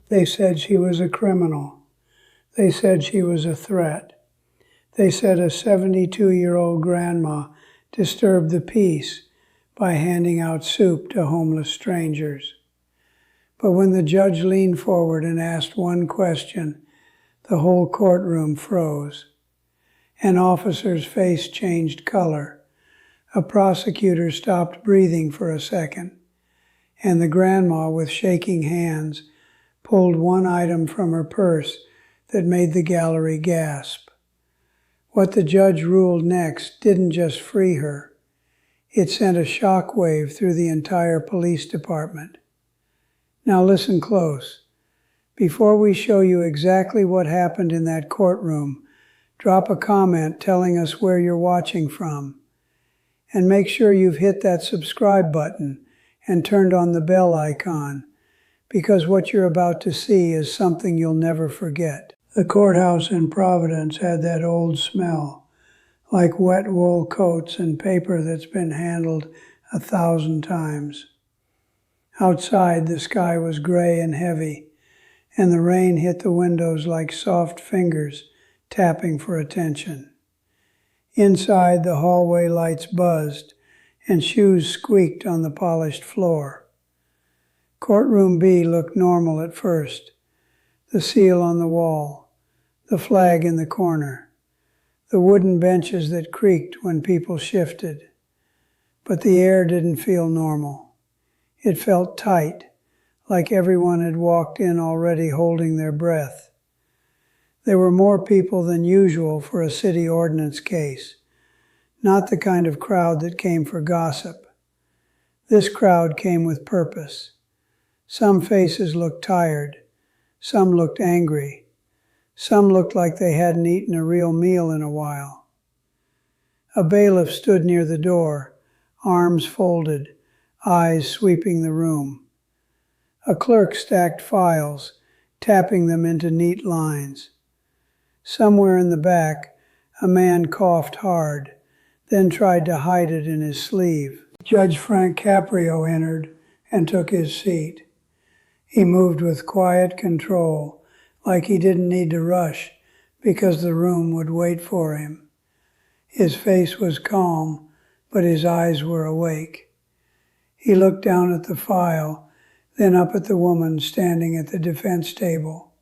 They said she was a criminal. They said she was a threat. They said a 72-year-old grandma disturbed the peace by handing out soup to homeless strangers. But when the judge leaned forward and asked one question, the whole courtroom froze. An officer's face changed color. A prosecutor stopped breathing for a second, and the grandma, with shaking hands, pulled one item from her purse that made the gallery gasp. What the judge ruled next didn't just free her. It sent a shockwave through the entire police department. Now listen close. Before we show you exactly what happened in that courtroom, drop a comment telling us where you're watching from. And make sure you've hit that subscribe button and turned on the bell icon, because what you're about to see is something you'll never forget. The courthouse in Providence had that old smell, like wet wool coats and paper that's been handled 1,000 times. Outside, the sky was gray and heavy, and the rain hit the windows like soft fingers tapping for attention. Inside, the hallway lights buzzed, and shoes squeaked on the polished floor. Courtroom B looked normal at first. The seal on the wall, the flag in the corner, the wooden benches that creaked when people shifted. But the air didn't feel normal. It felt tight, like everyone had walked in already holding their breath. There were more people than usual for a city ordinance case, not the kind of crowd that came for gossip. This crowd came with purpose. Some faces looked tired, some looked angry, some looked like they hadn't eaten a real meal in a while. A bailiff stood near the door, arms folded, eyes sweeping the room. A clerk stacked files, tapping them into neat lines. Somewhere in the back, a man coughed hard, then tried to hide it in his sleeve. Judge Frank Caprio entered and took his seat. He moved with quiet control, like he didn't need to rush because the room would wait for him. His face was calm, but his eyes were awake. He looked down at the file, then up at the woman standing at the defense table.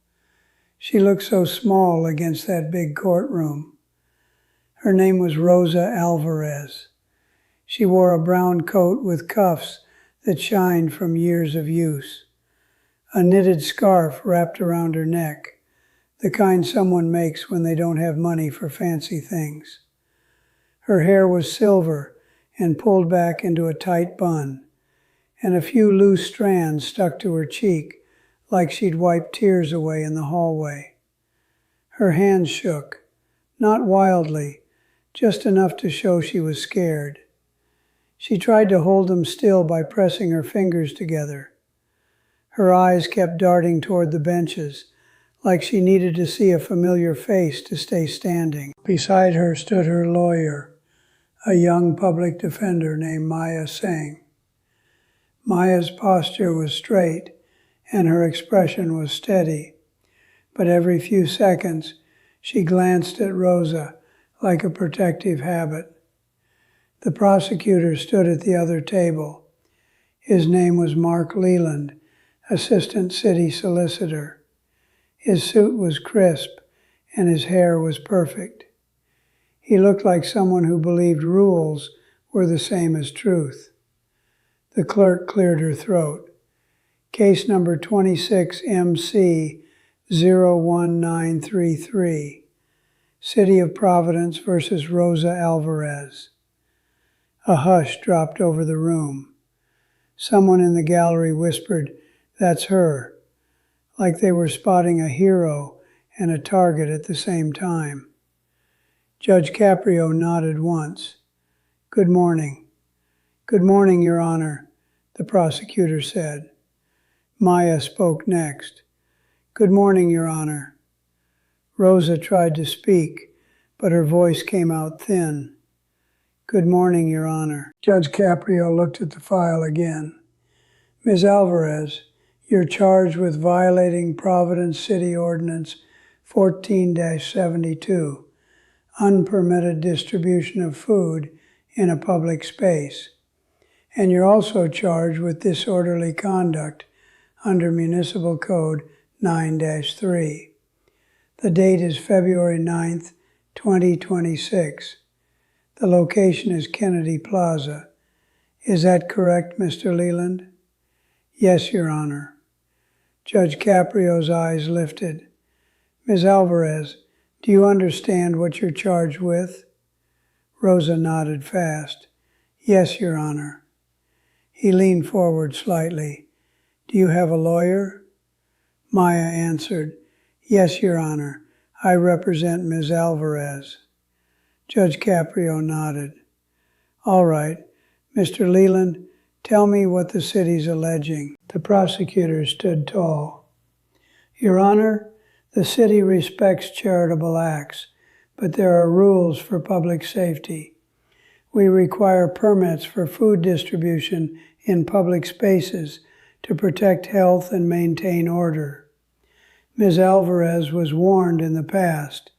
She looked so small against that big courtroom. Her name was Rosa Alvarez. She wore a brown coat with cuffs that shined from years of use. A knitted scarf wrapped around her neck, the kind someone makes when they don't have money for fancy things. Her hair was silver and pulled back into a tight bun, and a few loose strands stuck to her cheek like she'd wiped tears away in the hallway. Her hands shook, not wildly, just enough to show she was scared. She tried to hold them still by pressing her fingers together. Her eyes kept darting toward the benches, like she needed to see a familiar face to stay standing. Beside her stood her lawyer, a young public defender named Maya Singh. Maya's posture was straight, and her expression was steady, but every few seconds she glanced at Rosa like a protective habit. The prosecutor stood at the other table. His name was Mark Leland, assistant city solicitor. His suit was crisp, and his hair was perfect. He looked like someone who believed rules were the same as truth. The clerk cleared her throat. Case number 26MC01933, City of Providence versus Rosa Alvarez. A hush dropped over the room. Someone in the gallery whispered, "That's her," like they were spotting a hero and a target at the same time. Judge Caprio nodded once. "Good morning." "Good morning, Your Honor," the prosecutor said. Maya spoke next. "Good morning, Your Honor." Rosa tried to speak, but her voice came out thin. "Good morning, Your Honor." Judge Caprio looked at the file again. "Ms. Alvarez, You're charged with violating Providence City Ordinance 14-72, unpermitted distribution of food in a public space. And you're also charged with disorderly conduct under Municipal Code 9-3. The date is February 9th, 2026. The location is Kennedy Plaza. Is that correct, Mr. Leland? Yes, Your Honor. Judge Caprio's eyes lifted. Ms. Alvarez, do you understand what you're charged with? Rosa nodded fast. Yes, Your Honor. He leaned forward slightly. Do you have a lawyer? Maya answered, Yes, Your Honor. I represent Ms. Alvarez. Judge Caprio nodded. All right. Mr. Leland, tell me what the city's alleging. The prosecutor stood tall. Your Honor, the city respects charitable acts, but there are rules for public safety. We require permits for food distribution in public spaces to protect health and maintain order. Ms. Alvarez was warned in the past.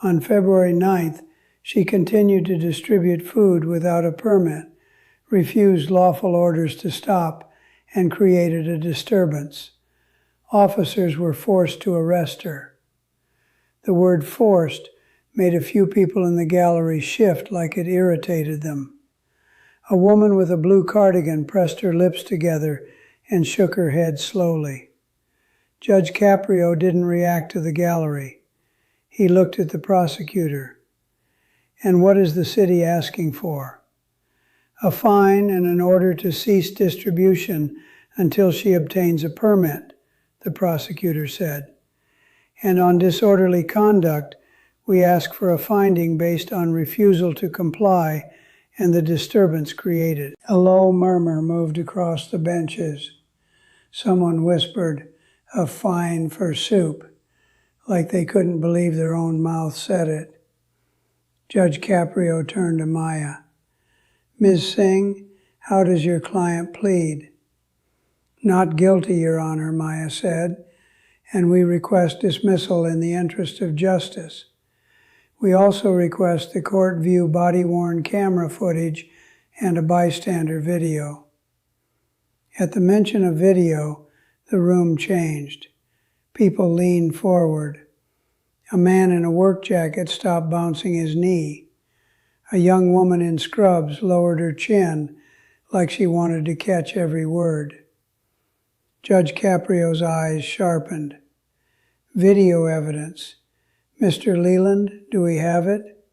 On February 9th, she continued to distribute food without a permit, refused lawful orders to stop, and created a disturbance. Officers were forced to arrest her. The word forced made a few people in the gallery shift like it irritated them. A woman with a blue cardigan pressed her lips together and shook her head slowly. Judge Caprio didn't react to the gallery. He looked at the prosecutor. And what is the city asking for? A fine and an order to cease distribution until she obtains a permit, the prosecutor said. And on disorderly conduct, we ask for a finding based on refusal to comply and the disturbance created. A low murmur moved across the benches. Someone whispered, a fine for soup, like they couldn't believe their own mouth said it. Judge Caprio turned to Maya. Ms. Singh, how does your client plead? Not guilty, Your Honor, Maya said, and we request dismissal in the interest of justice. We also request the court view body-worn camera footage and a bystander video. At the mention of video, the room changed. People leaned forward. A man in a work jacket stopped bouncing his knee. A young woman in scrubs lowered her chin like she wanted to catch every word. Judge Caprio's eyes sharpened. Video evidence. Mr. Leland, do we have it?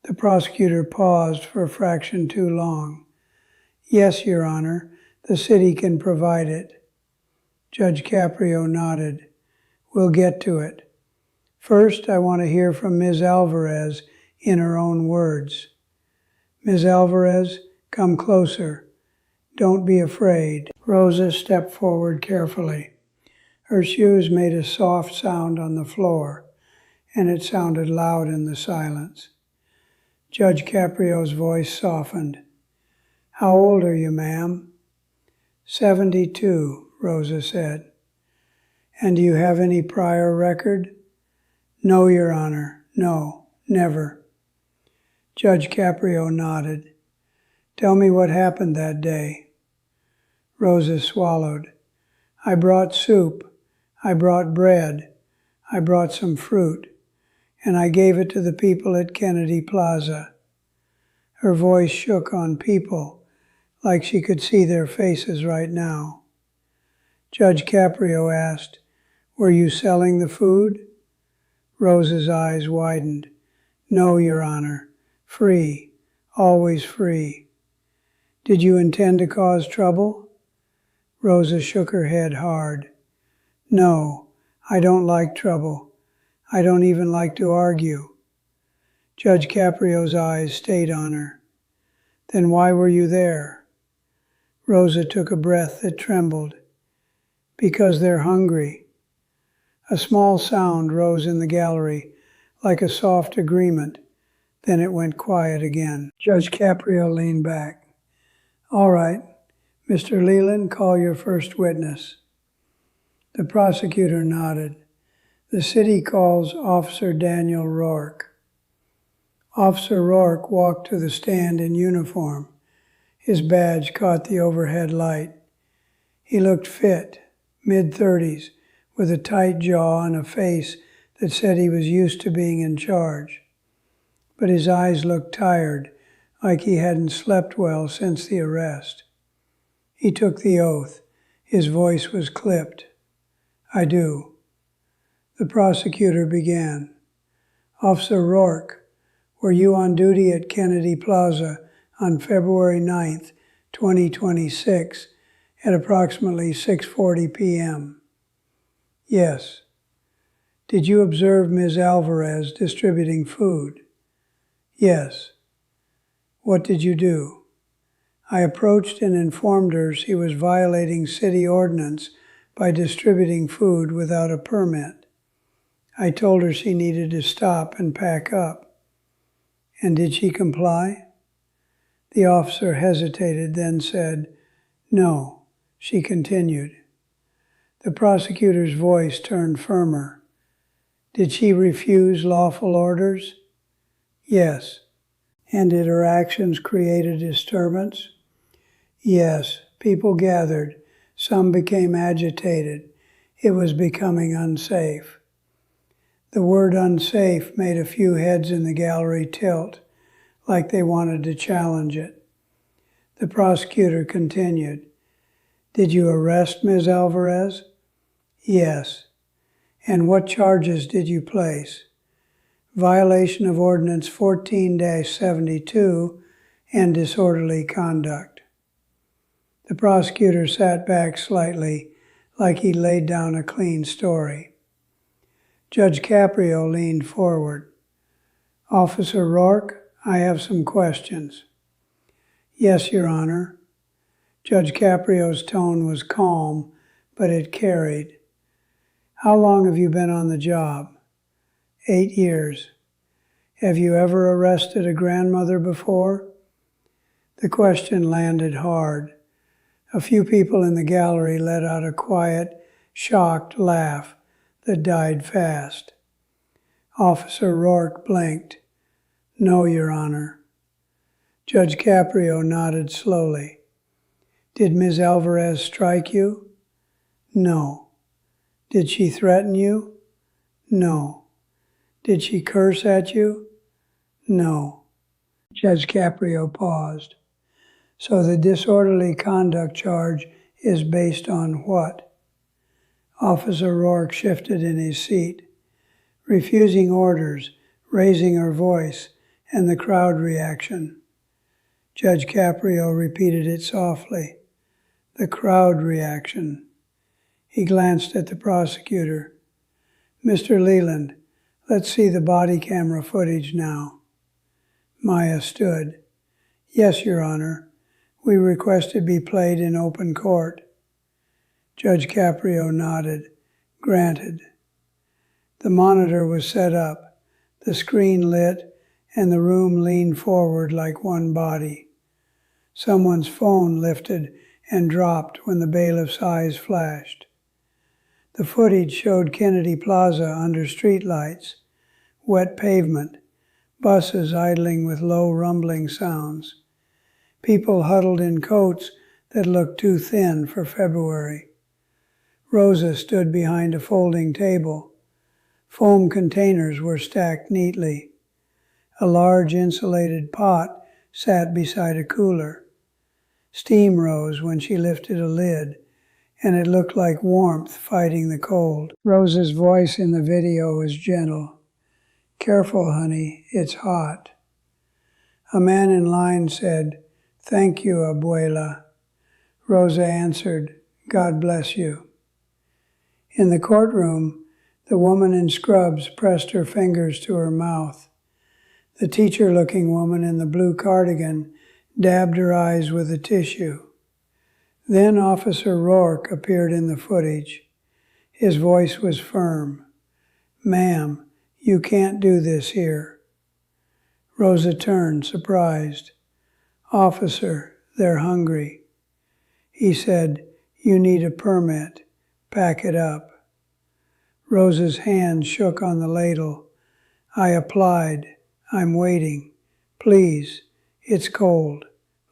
The prosecutor paused for a fraction too long. Yes, Your Honor, the city can provide it. Judge Caprio nodded. We'll get to it. First, I want to hear from Ms. Alvarez in her own words. Ms. Alvarez, come closer. Don't be afraid. Rosa stepped forward carefully. Her shoes made a soft sound on the floor, and it sounded loud in the silence. Judge Caprio's voice softened. How old are you, ma'am? 72, Rosa said. And do you have any prior record? No, Your Honor. No, never. Judge Caprio nodded. Tell me what happened that day. Rosa swallowed. I brought soup. I brought bread. I brought some fruit. And I gave it to the people at Kennedy Plaza. Her voice shook on people, like she could see their faces right now. Judge Caprio asked, Were you selling the food? Rosa's eyes widened. No, Your Honor. Free. Always free. Did you intend to cause trouble? Rosa shook her head hard. No, I don't like trouble. I don't even like to argue. Judge Caprio's eyes stayed on her. Then why were you there? Rosa took a breath that trembled. Because they're hungry. A small sound rose in the gallery, like a soft agreement. Then it went quiet again. Judge Caprio leaned back. All right, Mr. Leland, call your first witness. The prosecutor nodded. The city calls Officer Daniel Rourke. Officer Rourke walked to the stand in uniform. His badge caught the overhead light. He looked fit, mid-30s, with a tight jaw and a face that said he was used to being in charge. But his eyes looked tired, like he hadn't slept well since the arrest. He took the oath. His voice was clipped. "I do." The prosecutor began. "Officer Rourke, were you on duty at Kennedy Plaza on February 9th, 2026 at approximately 6:40 p.m.? "Yes." "Did you observe Ms. Alvarez distributing food?" "Yes." "What did you do?" "I approached and informed her she was violating city ordinance by distributing food without a permit. I told her she needed to stop and pack up." "And did she comply?" The officer hesitated, then said, "No." She continued. The prosecutor's voice turned firmer. "Did she refuse lawful orders?" "Yes." "And did her actions create a disturbance?" "Yes. People gathered. Some became agitated. It was becoming unsafe." The word unsafe made a few heads in the gallery tilt, like they wanted to challenge it. The prosecutor continued. "Did you arrest Ms. Alvarez?" "Yes." "And what charges did you place?" "Violation of Ordinance 14-72 and disorderly conduct." The prosecutor sat back slightly, like he laid down a clean story. Judge Caprio leaned forward. "Officer Rourke, I have some questions." "Yes, Your Honor." Judge Caprio's tone was calm, but it carried. "How long have you been on the job?" 8 years. "Have you ever arrested a grandmother before?" The question landed hard. A few people in the gallery let out a quiet, shocked laugh that died fast. Officer Rourke blinked. "No, Your Honor." Judge Caprio nodded slowly. "Did Ms. Alvarez strike you?" "No." "Did she threaten you?" "No." "Did she curse at you?" "No." Judge Caprio paused. "So the disorderly conduct charge is based on what?" Officer Rourke shifted in his seat. "Refusing orders, raising her voice, and the crowd reaction." Judge Caprio repeated it softly. "The crowd reaction." He glanced at the prosecutor. "Mr. Leland, let's see the body camera footage now." Maya stood. "Yes, Your Honor. We request it be played in open court." Judge Caprio nodded. "Granted." The monitor was set up, the screen lit, and the room leaned forward like one body. Someone's phone lifted and dropped when the bailiff's eyes flashed. The footage showed Kennedy Plaza under streetlights, wet pavement, buses idling with low rumbling sounds, people huddled in coats that looked too thin for February. Rosa stood behind a folding table. Foam containers were stacked neatly. A large insulated pot sat beside a cooler. Steam rose when she lifted a lid, and it looked like warmth fighting the cold. Rosa's voice in the video was gentle. "Careful, honey, it's hot." A man in line said, "Thank you, Abuela." Rosa answered, "God bless you." In the courtroom, the woman in scrubs pressed her fingers to her mouth. The teacher-looking woman in the blue cardigan dabbed her eyes with a tissue. Then Officer Rourke appeared in the footage. His voice was firm. "Ma'am, you can't do this here." Rosa turned, surprised. "Officer, they're hungry." He said, "You need a permit. Pack it up. Rosa's hand shook on the ladle. I applied. I'm waiting. Please. It's cold.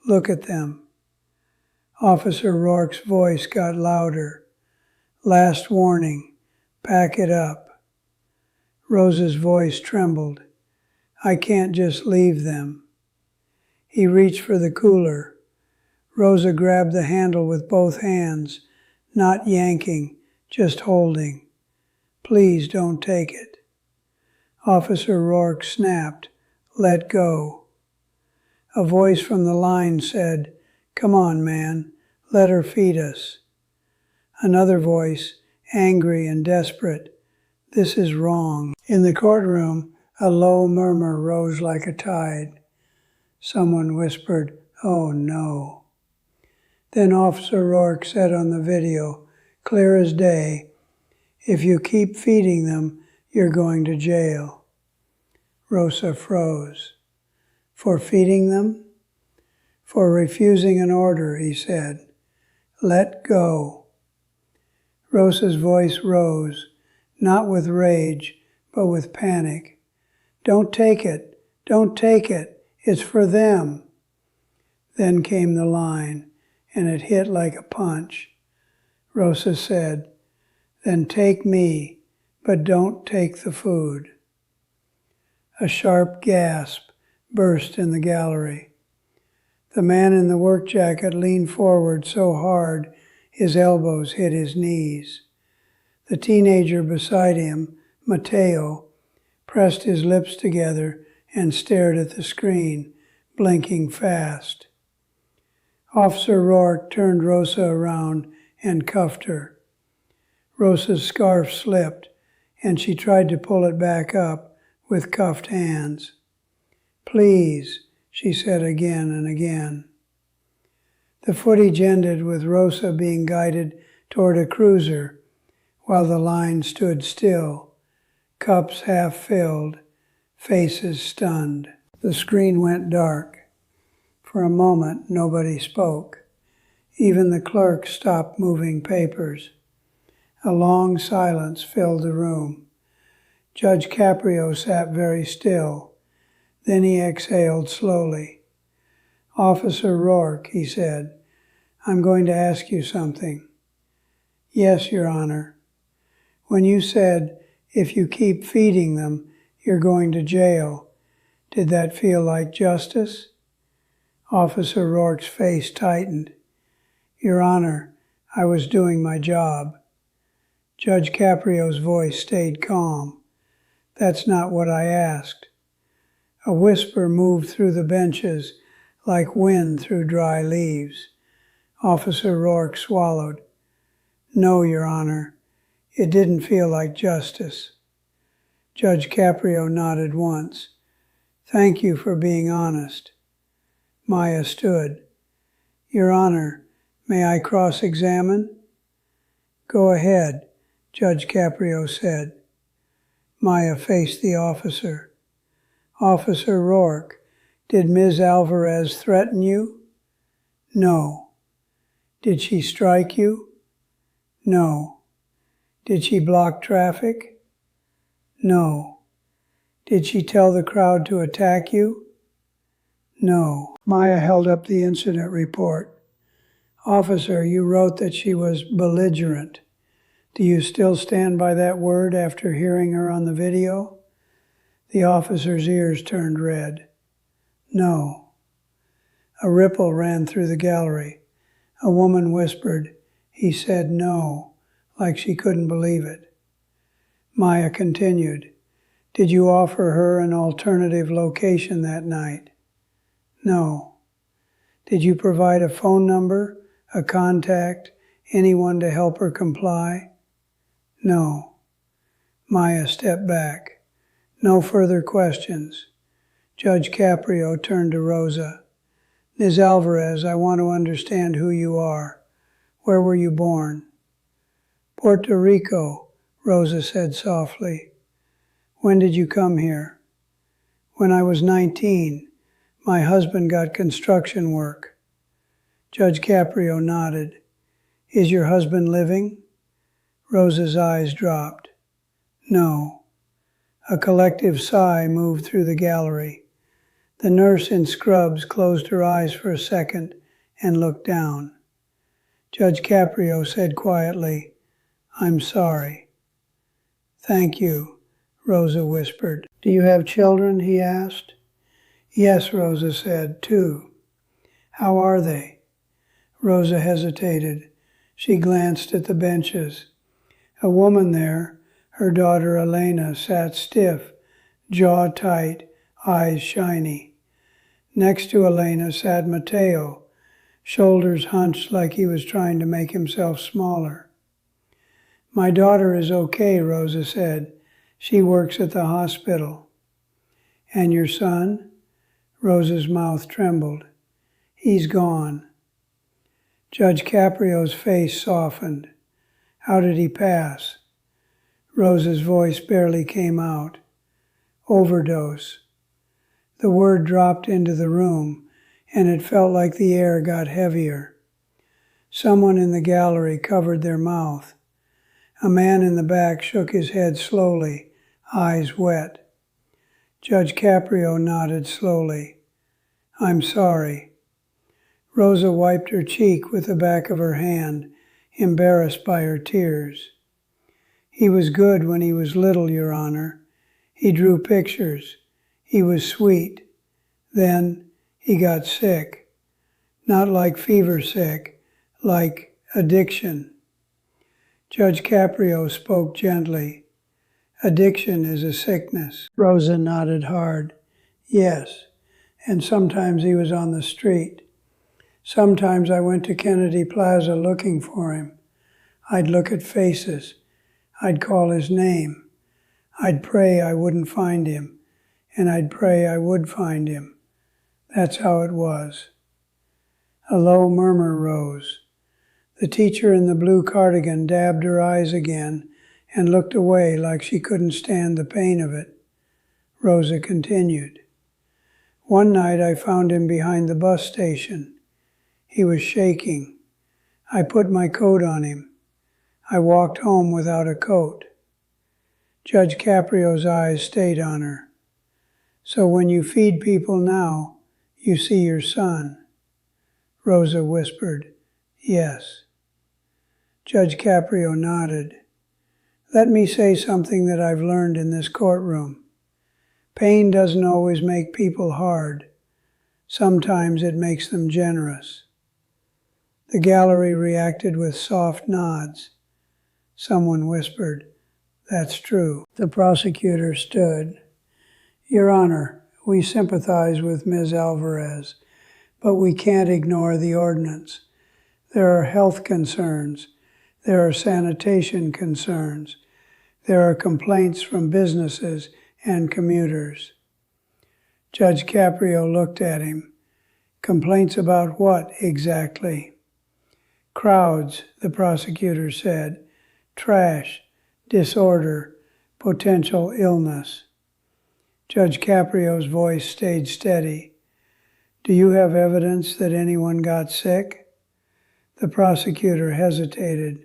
Look at them. Officer Rourke's voice got louder. Last warning. Pack it up. Rosa's voice trembled. I can't just leave them. He reached for the cooler. Rosa grabbed the handle with both hands, not yanking, just holding. Please don't take it. Officer Rourke snapped, let go. A voice from the line said, come on, man, let her feed us. Another voice, angry and desperate, this is wrong. In the courtroom, a low murmur rose like a tide. Someone whispered, oh no. Then Officer Rourke said on the video, clear as day, if you keep feeding them, you're going to jail. Rosa froze. For feeding them? For refusing an order, he said. Let go. Rosa's voice rose, not with rage, but with panic. Don't take it. Don't take it. It's for them. Then came the line, and it hit like a punch. Rosa said, then take me, but don't take the food. A sharp gasp burst in the gallery. The man in the work jacket leaned forward so hard his elbows hit his knees. The teenager beside him, Mateo, pressed his lips together and stared at the screen, blinking fast. Officer Rourke turned Rosa around and cuffed her. Rosa's scarf slipped, and she tried to pull it back up with cuffed hands. Please, she said again and again. The footage ended with Rosa being guided toward a cruiser while the line stood still, cups half filled, faces stunned. The screen went dark. For a moment, nobody spoke. Even the clerk stopped moving papers. A long silence filled the room. Judge Caprio sat very still. Then he exhaled slowly. Officer Rourke, he said, I'm going to ask you something. Yes, Your Honor. When you said, if you keep feeding them, you're going to jail, did that feel like justice? Officer Rourke's face tightened. Your Honor, I was doing my job. Judge Caprio's voice stayed calm. That's not what I asked. A whisper moved through the benches like wind through dry leaves. Officer Rourke swallowed. No, Your Honor, it didn't feel like justice. Judge Caprio nodded once. Thank you for being honest. Maya stood. Your Honor, may I cross-examine? Go ahead, Judge Caprio said. Maya faced the officer. Officer Rourke, did Ms. Alvarez threaten you? No. Did she strike you? No. Did she block traffic? No. Did she tell the crowd to attack you? No. Maya held up the incident report. Officer, you wrote that she was belligerent. Do you still stand by that word after hearing her on the video? The officer's ears turned red. No. A ripple ran through the gallery. A woman whispered, he said no, like she couldn't believe it. Maya continued, did you offer her an alternative location that night? No. Did you provide a phone number, a contact, anyone to help her comply? No. Maya stepped back. No further questions. Judge Caprio turned to Rosa. Ms. Alvarez, I want to understand who you are. Where were you born? Puerto Rico, Rosa said softly. When did you come here? When I was 19. My husband got construction work. Judge Caprio nodded. Is your husband living? Rosa's eyes dropped. No. A collective sigh moved through the gallery. The nurse in scrubs closed her eyes for a second and looked down. Judge Caprio said quietly, "I'm sorry." "Thank you," Rosa whispered. "Do you have children?" he asked. "Yes," Rosa said, "2. "How are they?" Rosa hesitated. She glanced at the benches. A woman there, her daughter Elena, sat stiff, jaw tight, eyes shiny. Next to Elena sat Mateo, shoulders hunched like he was trying to make himself smaller. "My daughter is okay," Rosa said. "She works at the hospital." "And your son?" Rosa's mouth trembled. "He's gone." Judge Caprio's face softened. "How did he pass?" Rosa's voice barely came out. "Overdose." The word dropped into the room, and it felt like the air got heavier. Someone in the gallery covered their mouth. A man in the back shook his head slowly, eyes wet. Judge Caprio nodded slowly. "I'm sorry." Rosa wiped her cheek with the back of her hand, embarrassed by her tears. "He was good when he was little, Your Honor. He drew pictures. He was sweet. Then he got sick. Not like fever sick, like addiction." Judge Caprio spoke gently. "Addiction is a sickness." Rosa nodded hard. "Yes, and sometimes he was on the street. Sometimes I went to Kennedy Plaza looking for him. I'd look at faces. I'd call his name. I'd pray I wouldn't find him, and I'd pray I would find him. That's how it was." A low murmur rose. The teacher in the blue cardigan dabbed her eyes again and looked away like she couldn't stand the pain of it. Rosa continued. "One night I found him behind the bus station. He was shaking. I put my coat on him. I walked home without a coat." Judge Caprio's eyes stayed on her. "So when you feed people now, you see your son?" Rosa whispered, "Yes." Judge Caprio nodded. "Let me say something that I've learned in this courtroom. Pain doesn't always make people hard. Sometimes it makes them generous." The gallery reacted with soft nods. Someone whispered, "That's true." The prosecutor stood. "Your Honor, we sympathize with Ms. Alvarez, but we can't ignore the ordinance. There are health concerns. There are sanitation concerns. There are complaints from businesses and commuters." Judge Caprio looked at him. "Complaints about what exactly?" "Crowds," the prosecutor said. "Trash, disorder, potential illness." Judge Caprio's voice stayed steady. "Do you have evidence that anyone got sick?" The prosecutor hesitated.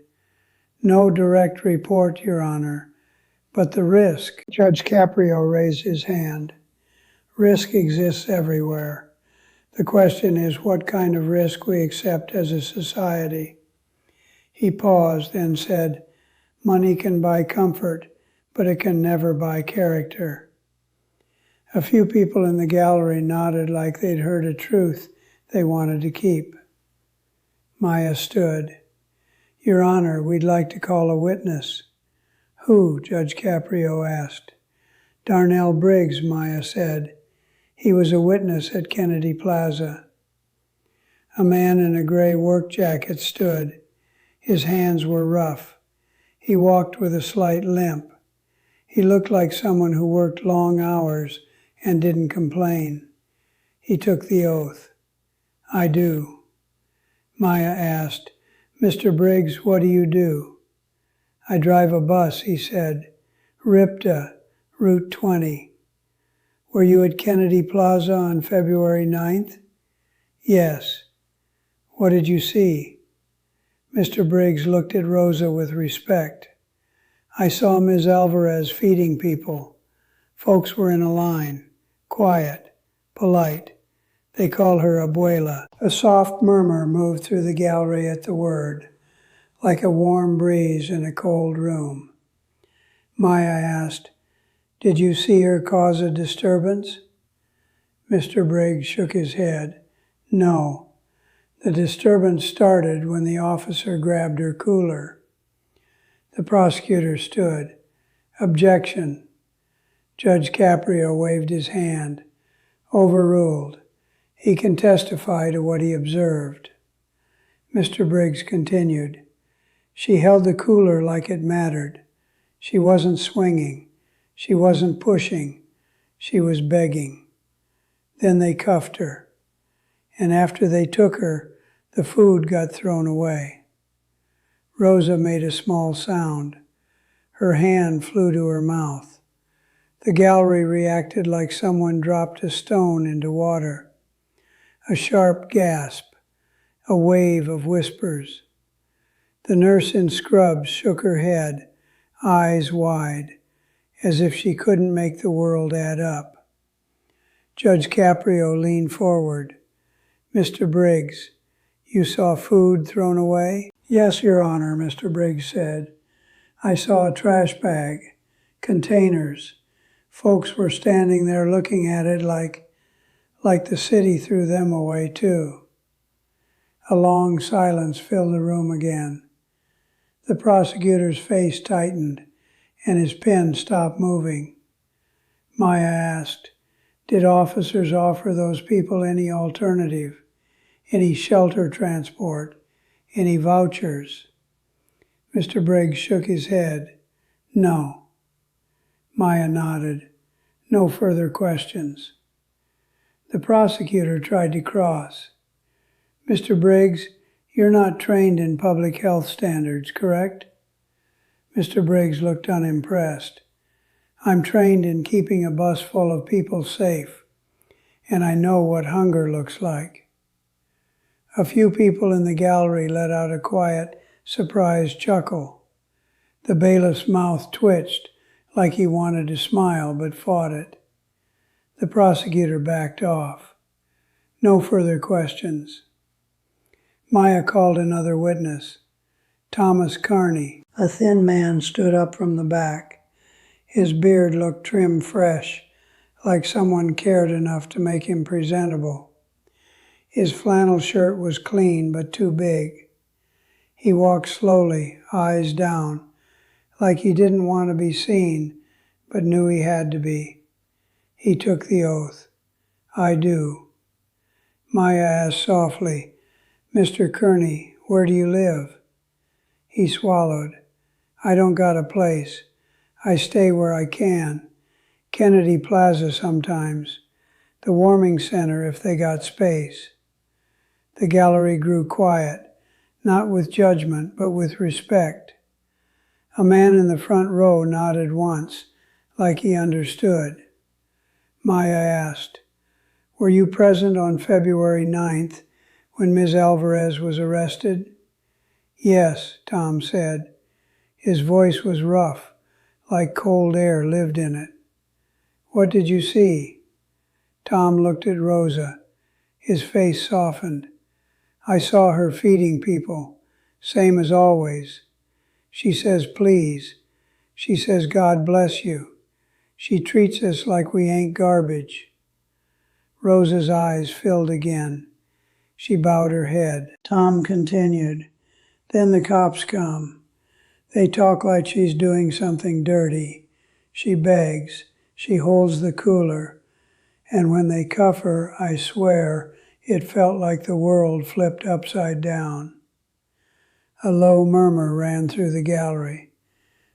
"No direct report, Your Honor, but the risk." Judge Caprio raised his hand. "Risk exists everywhere. The question is what kind of risk we accept as a society." He paused, then said, "Money can buy comfort, but it can never buy character." A few people in the gallery nodded like they'd heard a truth they wanted to keep. Maya stood. "Your Honor, we'd like to call a witness." "Who?" Judge Caprio asked. "Darnell Briggs," Maya said. "He was a witness at Kennedy Plaza." A man in a gray work jacket stood. His hands were rough. He walked with a slight limp. He looked like someone who worked long hours and didn't complain. He took the oath. "I do." Maya asked, "Mr. Briggs, what do you do?" "I drive a bus," he said. "RIPTA, Route 20. "Were you at Kennedy Plaza on February 9th? "Yes." "What did you see?" Mr. Briggs looked at Rosa with respect. I saw Ms. Alvarez feeding people. Folks were in a line, quiet, polite. They call her Abuela. A soft murmur moved through the gallery at the word, like a warm breeze in a cold room. Maya asked, "Did you see her cause a disturbance?" Mr. Briggs shook his head. "No. The disturbance started when the officer grabbed her cooler." The prosecutor stood. "Objection." Judge Caprio waved his hand. "Overruled. He can testify to what he observed." Mr. Briggs continued. "She held the cooler like it mattered. She wasn't swinging. She wasn't pushing. She was begging. Then they cuffed her. And after they took her, the food got thrown away." Rosa made a small sound. Her hand flew to her mouth. The gallery reacted like someone dropped a stone into water. A sharp gasp, a wave of whispers. The nurse in scrubs shook her head, eyes wide, as if she couldn't make the world add up. Judge Caprio leaned forward. "Mr. Briggs, you saw food thrown away?" "Yes, Your Honor," Mr. Briggs said. "I saw a trash bag, containers. Folks were standing there looking at it like the city threw them away too." A long silence filled the room again. The prosecutor's face tightened, and his pen stopped moving. Maya asked, "Did officers offer those people any alternative, any shelter transport, any vouchers?" Mr. Briggs shook his head. "No." Maya nodded. "No further questions." The prosecutor tried to cross. "Mr. Briggs, you're not trained in public health standards, correct?" Mr. Briggs looked unimpressed. "I'm trained in keeping a bus full of people safe, and I know what hunger looks like." A few people in the gallery let out a quiet, surprised chuckle. The bailiff's mouth twitched like he wanted to smile but fought it. The prosecutor backed off. "No further questions." Maya called another witness. Thomas Carney. A thin man stood up from the back. His beard looked trim fresh, like someone cared enough to make him presentable. His flannel shirt was clean but too big. He walked slowly, eyes down, like he didn't want to be seen, but knew he had to be. He took the oath. "I do." Maya asked softly, "Mr. Kearney, where do you live?" He swallowed. "I don't got a place. I stay where I can. Kennedy Plaza sometimes. The warming center if they got space." The gallery grew quiet, not with judgment, but with respect. A man in the front row nodded once, like he understood. Maya asked, "Were you present on February 9th when Ms. Alvarez was arrested?" "Yes," Tom said. His voice was rough, like cold air lived in it. "What did you see?" Tom looked at Rosa. His face softened. "I saw her feeding people, same as always. She says please. She says God bless you. She treats us like we ain't garbage." Rosa's eyes filled again. She bowed her head. Tom continued, "Then the cops come. They talk like she's doing something dirty. She begs. She holds the cooler. And when they cuff her, I swear, it felt like the world flipped upside down." A low murmur ran through the gallery.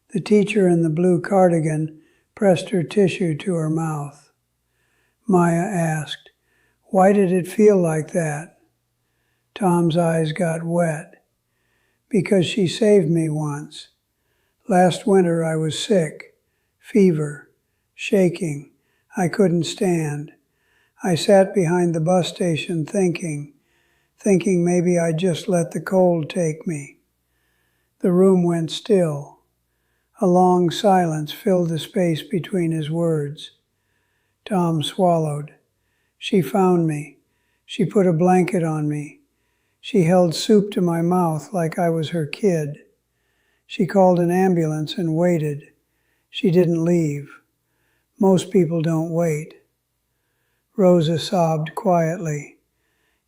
The teacher in the blue cardigan pressed her tissue to her mouth. Maya asked, "Why did it feel like that?" Tom's eyes got wet. "Because she saved me once. Last winter I was sick, fever, shaking. I couldn't stand. I sat behind the bus station thinking maybe I'd just let the cold take me." The room went still. A long silence filled the space between his words. Tom swallowed. She found me. She put a blanket on me. She held soup to my mouth like I was her kid. She called an ambulance and waited. She didn't leave. Most people don't wait. Rosa sobbed quietly.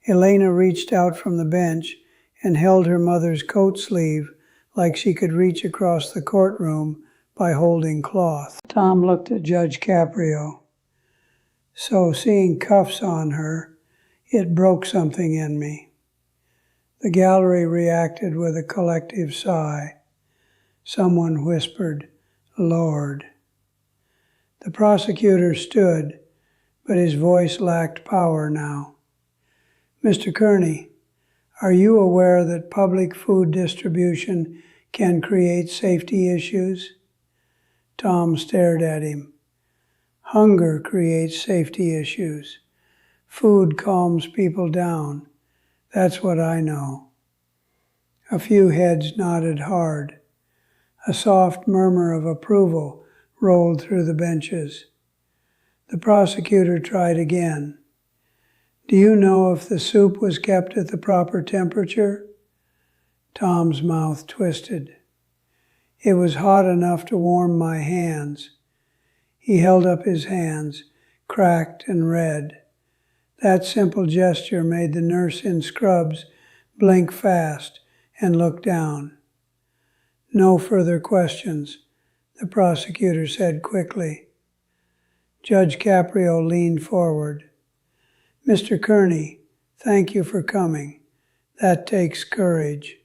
Elena reached out from the bench and held her mother's coat sleeve like she could reach across the courtroom by holding cloth. Tom looked at Judge Caprio. So seeing cuffs on her, it broke something in me. The gallery reacted with a collective sigh. Someone whispered, "Lord." The prosecutor stood, but his voice lacked power now. "Mr. Kearney, are you aware that public food distribution can create safety issues?" Tom stared at him. "Hunger creates safety issues. Food calms people down. That's what I know." A few heads nodded hard. A soft murmur of approval rolled through the benches. The prosecutor tried again. "Do you know if the soup was kept at the proper temperature?" Tom's mouth twisted. "It was hot enough to warm my hands." He held up his hands, cracked and red. That simple gesture made the nurse in scrubs blink fast and look down. "No further questions," the prosecutor said quickly. Judge Caprio leaned forward. "Mr. Kearney, thank you for coming. That takes courage."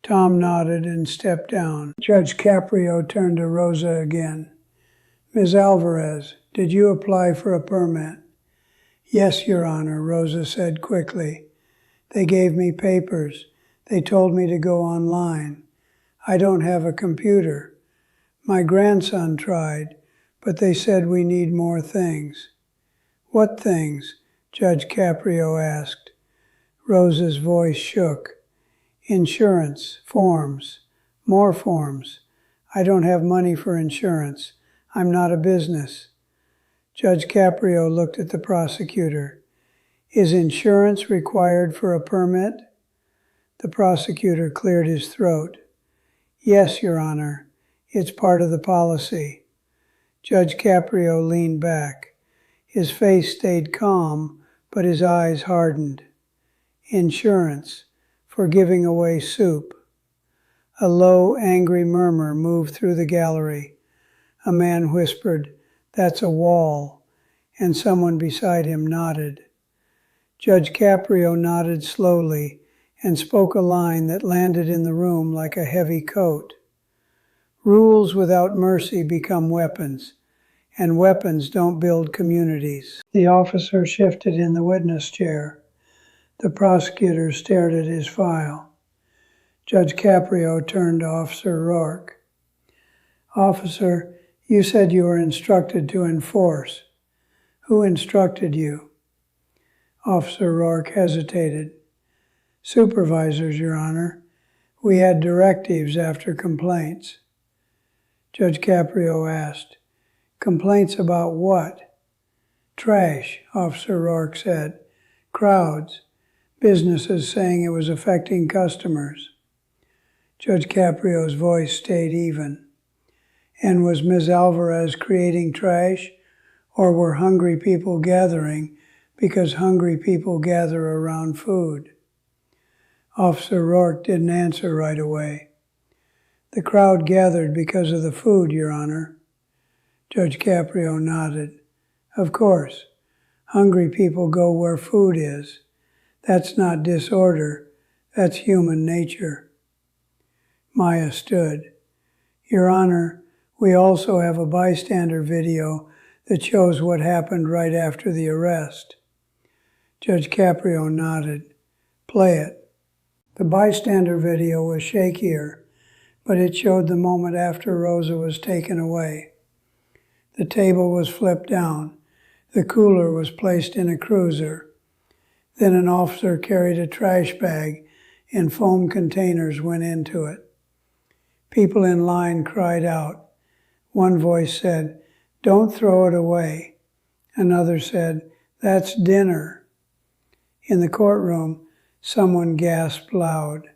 Tom nodded and stepped down. Judge Caprio turned to Rosa again. "Ms. Alvarez, did you apply for a permit?" "Yes, Your Honor," Rosa said quickly. "They gave me papers. They told me to go online. I don't have a computer. My grandson tried, but they said we need more things." "What things?" Judge Caprio asked. Rosa's voice shook. "Insurance, forms, more forms. I don't have money for insurance. I'm not a business." Judge Caprio looked at the prosecutor. "Is insurance required for a permit?" The prosecutor cleared his throat. "Yes, Your Honor. It's part of the policy." Judge Caprio leaned back. His face stayed calm, but his eyes hardened. "Insurance, for giving away soup." A low, angry murmur moved through the gallery. A man whispered, "That's a wall," and someone beside him nodded. Judge Caprio nodded slowly and spoke a line that landed in the room like a heavy coat. "Rules without mercy become weapons, and weapons don't build communities." The officer shifted in the witness chair. The prosecutor stared at his file. Judge Caprio turned to Officer Rourke. "Officer, you said you were instructed to enforce. Who instructed you?" Officer Rourke hesitated. "Supervisors, Your Honor. We had directives after complaints." Judge Caprio asked, "Complaints about what?" "Trash," Officer Rourke said. "Crowds. Businesses saying it was affecting customers." Judge Caprio's voice stayed even. "And was Ms. Alvarez creating trash, or were hungry people gathering because hungry people gather around food?" Officer Rourke didn't answer right away. "The crowd gathered because of the food, Your Honor." Judge Caprio nodded. "Of course. Hungry people go where food is. That's not disorder. That's human nature." Maya stood. "Your Honor, we also have a bystander video that shows what happened right after the arrest." Judge Caprio nodded. "Play it." The bystander video was shakier, but it showed the moment after Rosa was taken away. The table was flipped down. The cooler was placed in a cruiser. Then an officer carried a trash bag and foam containers went into it. People in line cried out. One voice said, "Don't throw it away." Another said, "That's dinner." In the courtroom, someone gasped loud.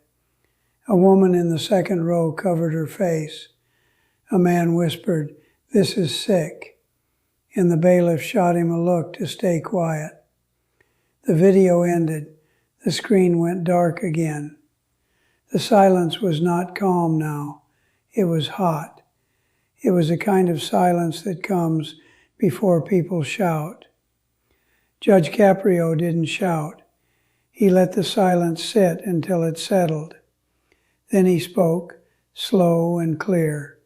A woman in the second row covered her face. A man whispered, "This is sick," and the bailiff shot him a look to stay quiet. The video ended. The screen went dark again. The silence was not calm now. It was hot. It was a kind of silence that comes before people shout. Judge Caprio didn't shout. He let the silence sit until it settled. Then he spoke, slow and clear.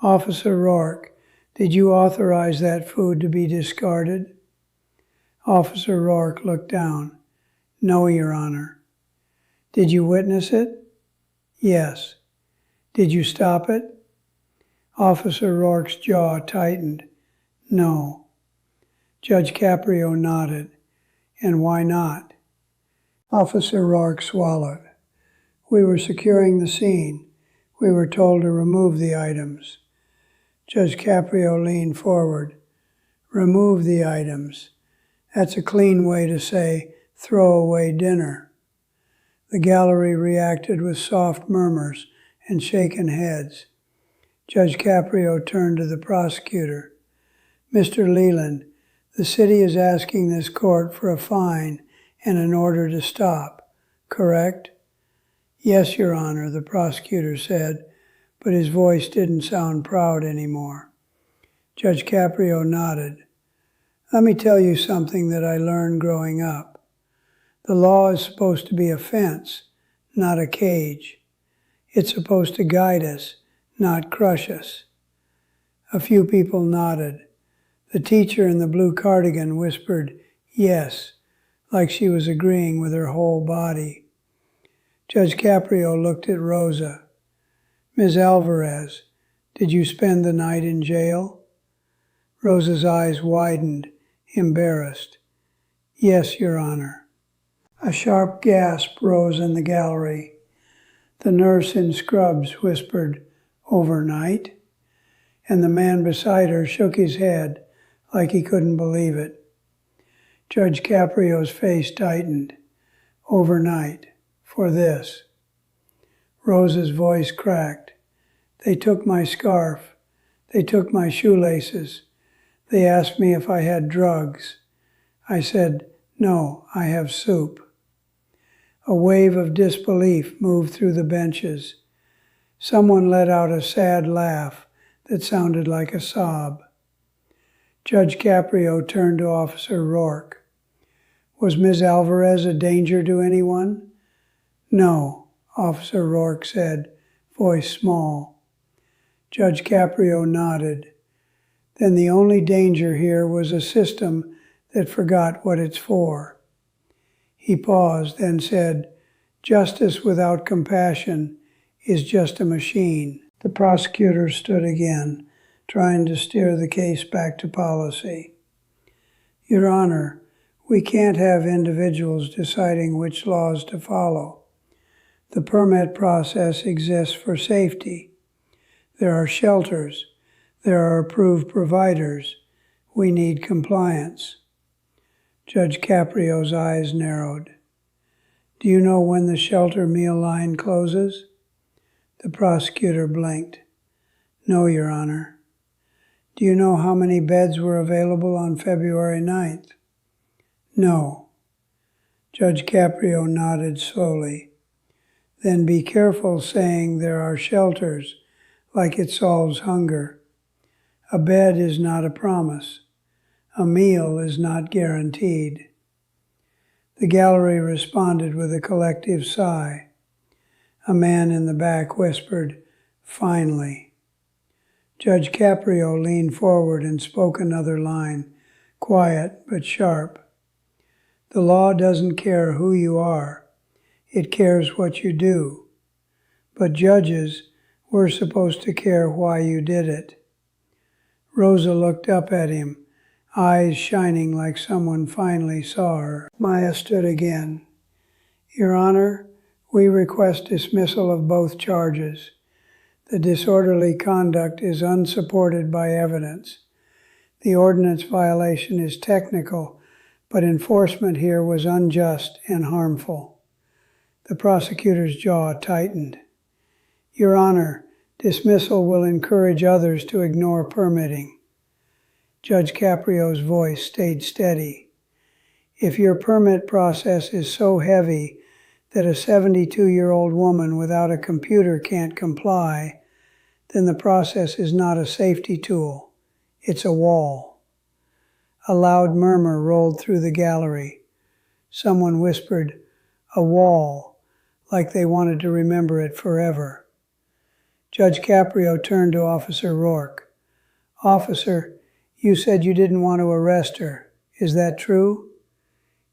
"Officer Rourke, did you authorize that food to be discarded?" Officer Rourke looked down. "No, Your Honor." "Did you witness it?" "Yes." "Did you stop it?" Officer Rourke's jaw tightened. "No." Judge Caprio nodded. "And why not?" Officer Rourke swallowed. "We were securing the scene. We were told to remove the items." Judge Caprio leaned forward. "Remove the items. That's a clean way to say throw away dinner." The gallery reacted with soft murmurs and shaken heads. Judge Caprio turned to the prosecutor. "Mr. Leland, the city is asking this court for a fine and an order to stop, correct?" "Yes, Your Honor," the prosecutor said, but his voice didn't sound proud anymore. Judge Caprio nodded. "Let me tell you something that I learned growing up. The law is supposed to be a fence, not a cage. It's supposed to guide us, not crush us." A few people nodded. The teacher in the blue cardigan whispered, "Yes," like she was agreeing with her whole body. Judge Caprio looked at Rosa. "Ms. Alvarez, did you spend the night in jail?" Rosa's eyes widened, embarrassed. "Yes, Your Honor." A sharp gasp rose in the gallery. The nurse in scrubs whispered, "Overnight?" And the man beside her shook his head like he couldn't believe it. Judge Caprio's face tightened. "Overnight. For this." Rosa's voice cracked. "They took my scarf. They took my shoelaces. They asked me if I had drugs. I said, 'No, I have soup.'" A wave of disbelief moved through the benches. Someone let out a sad laugh that sounded like a sob. Judge Caprio turned to Officer Rourke. "Was Ms. Alvarez a danger to anyone?" "No," Officer Rourke said, voice small. Judge Caprio nodded. "Then the only danger here was a system that forgot what it's for." He paused, then said, "Justice without compassion is just a machine." The prosecutor stood again, trying to steer the case back to policy. "Your Honor, we can't have individuals deciding which laws to follow. The permit process exists for safety. There are shelters. There are approved providers. We need compliance." Judge Caprio's eyes narrowed. "Do you know when the shelter meal line closes?" The prosecutor blinked. "No, Your Honor." "Do you know how many beds were available on February 9th? "No." Judge Caprio nodded slowly. "Then be careful saying there are shelters, like it solves hunger. A bed is not a promise. A meal is not guaranteed." The gallery responded with a collective sigh. A man in the back whispered, "Finally." Judge Caprio leaned forward and spoke another line, quiet but sharp. "The law doesn't care who you are. It cares what you do. But judges, we're supposed to care why you did it." Rosa looked up at him, eyes shining like someone finally saw her. Maya stood again. "Your Honor, we request dismissal of both charges. The disorderly conduct is unsupported by evidence. The ordinance violation is technical, but enforcement here was unjust and harmful. The prosecutor's jaw tightened. Your Honor, dismissal will encourage others to ignore permitting. Judge Caprio's voice stayed steady. If your permit process is so heavy that a 72-year-old woman without a computer can't comply, then the process is not a safety tool. It's a wall. A loud murmur rolled through the gallery. Someone whispered, "A wall," like they wanted to remember it forever. Judge Caprio turned to Officer Rourke. "Officer, you said you didn't want to arrest her. Is that true?"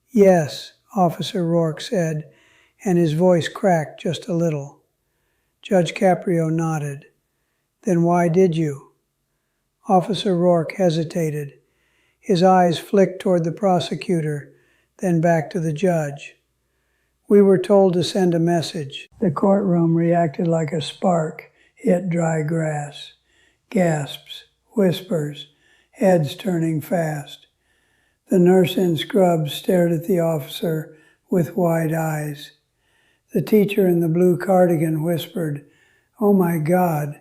"Yes," Officer Rourke said, and his voice cracked just a little. Judge Caprio nodded. "Then why did you?" Officer Rourke hesitated. His eyes flicked toward the prosecutor, then back to the judge. "We were told to send a message." The courtroom reacted like a spark hit dry grass. Gasps, whispers, heads turning fast. The nurse in scrubs stared at the officer with wide eyes. The teacher in the blue cardigan whispered, "Oh my God,"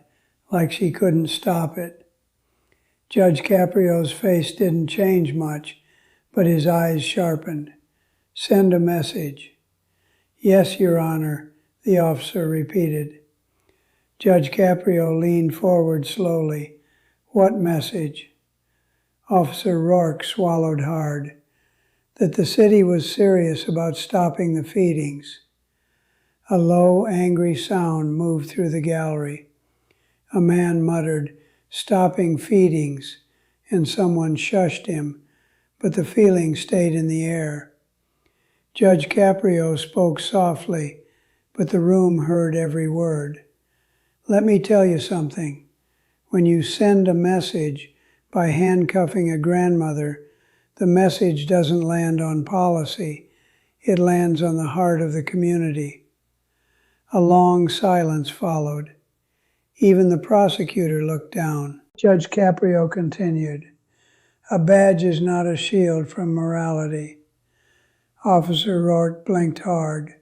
like she couldn't stop it. Judge Caprio's face didn't change much, but his eyes sharpened. "Send a message." "Yes, Your Honor," the officer repeated. Judge Caprio leaned forward slowly. "What message?" Officer Rourke swallowed hard. That the city was serious about stopping the feedings. A low, angry sound moved through the gallery. A man muttered, "Stopping feedings," and someone shushed him, but the feeling stayed in the air. Judge Caprio spoke softly, but the room heard every word. "Let me tell you something. When you send a message by handcuffing a grandmother, the message doesn't land on policy. It lands on the heart of the community." A long silence followed. Even the prosecutor looked down. Judge Caprio continued, "A badge is not a shield from morality." Officer Rourke blinked hard.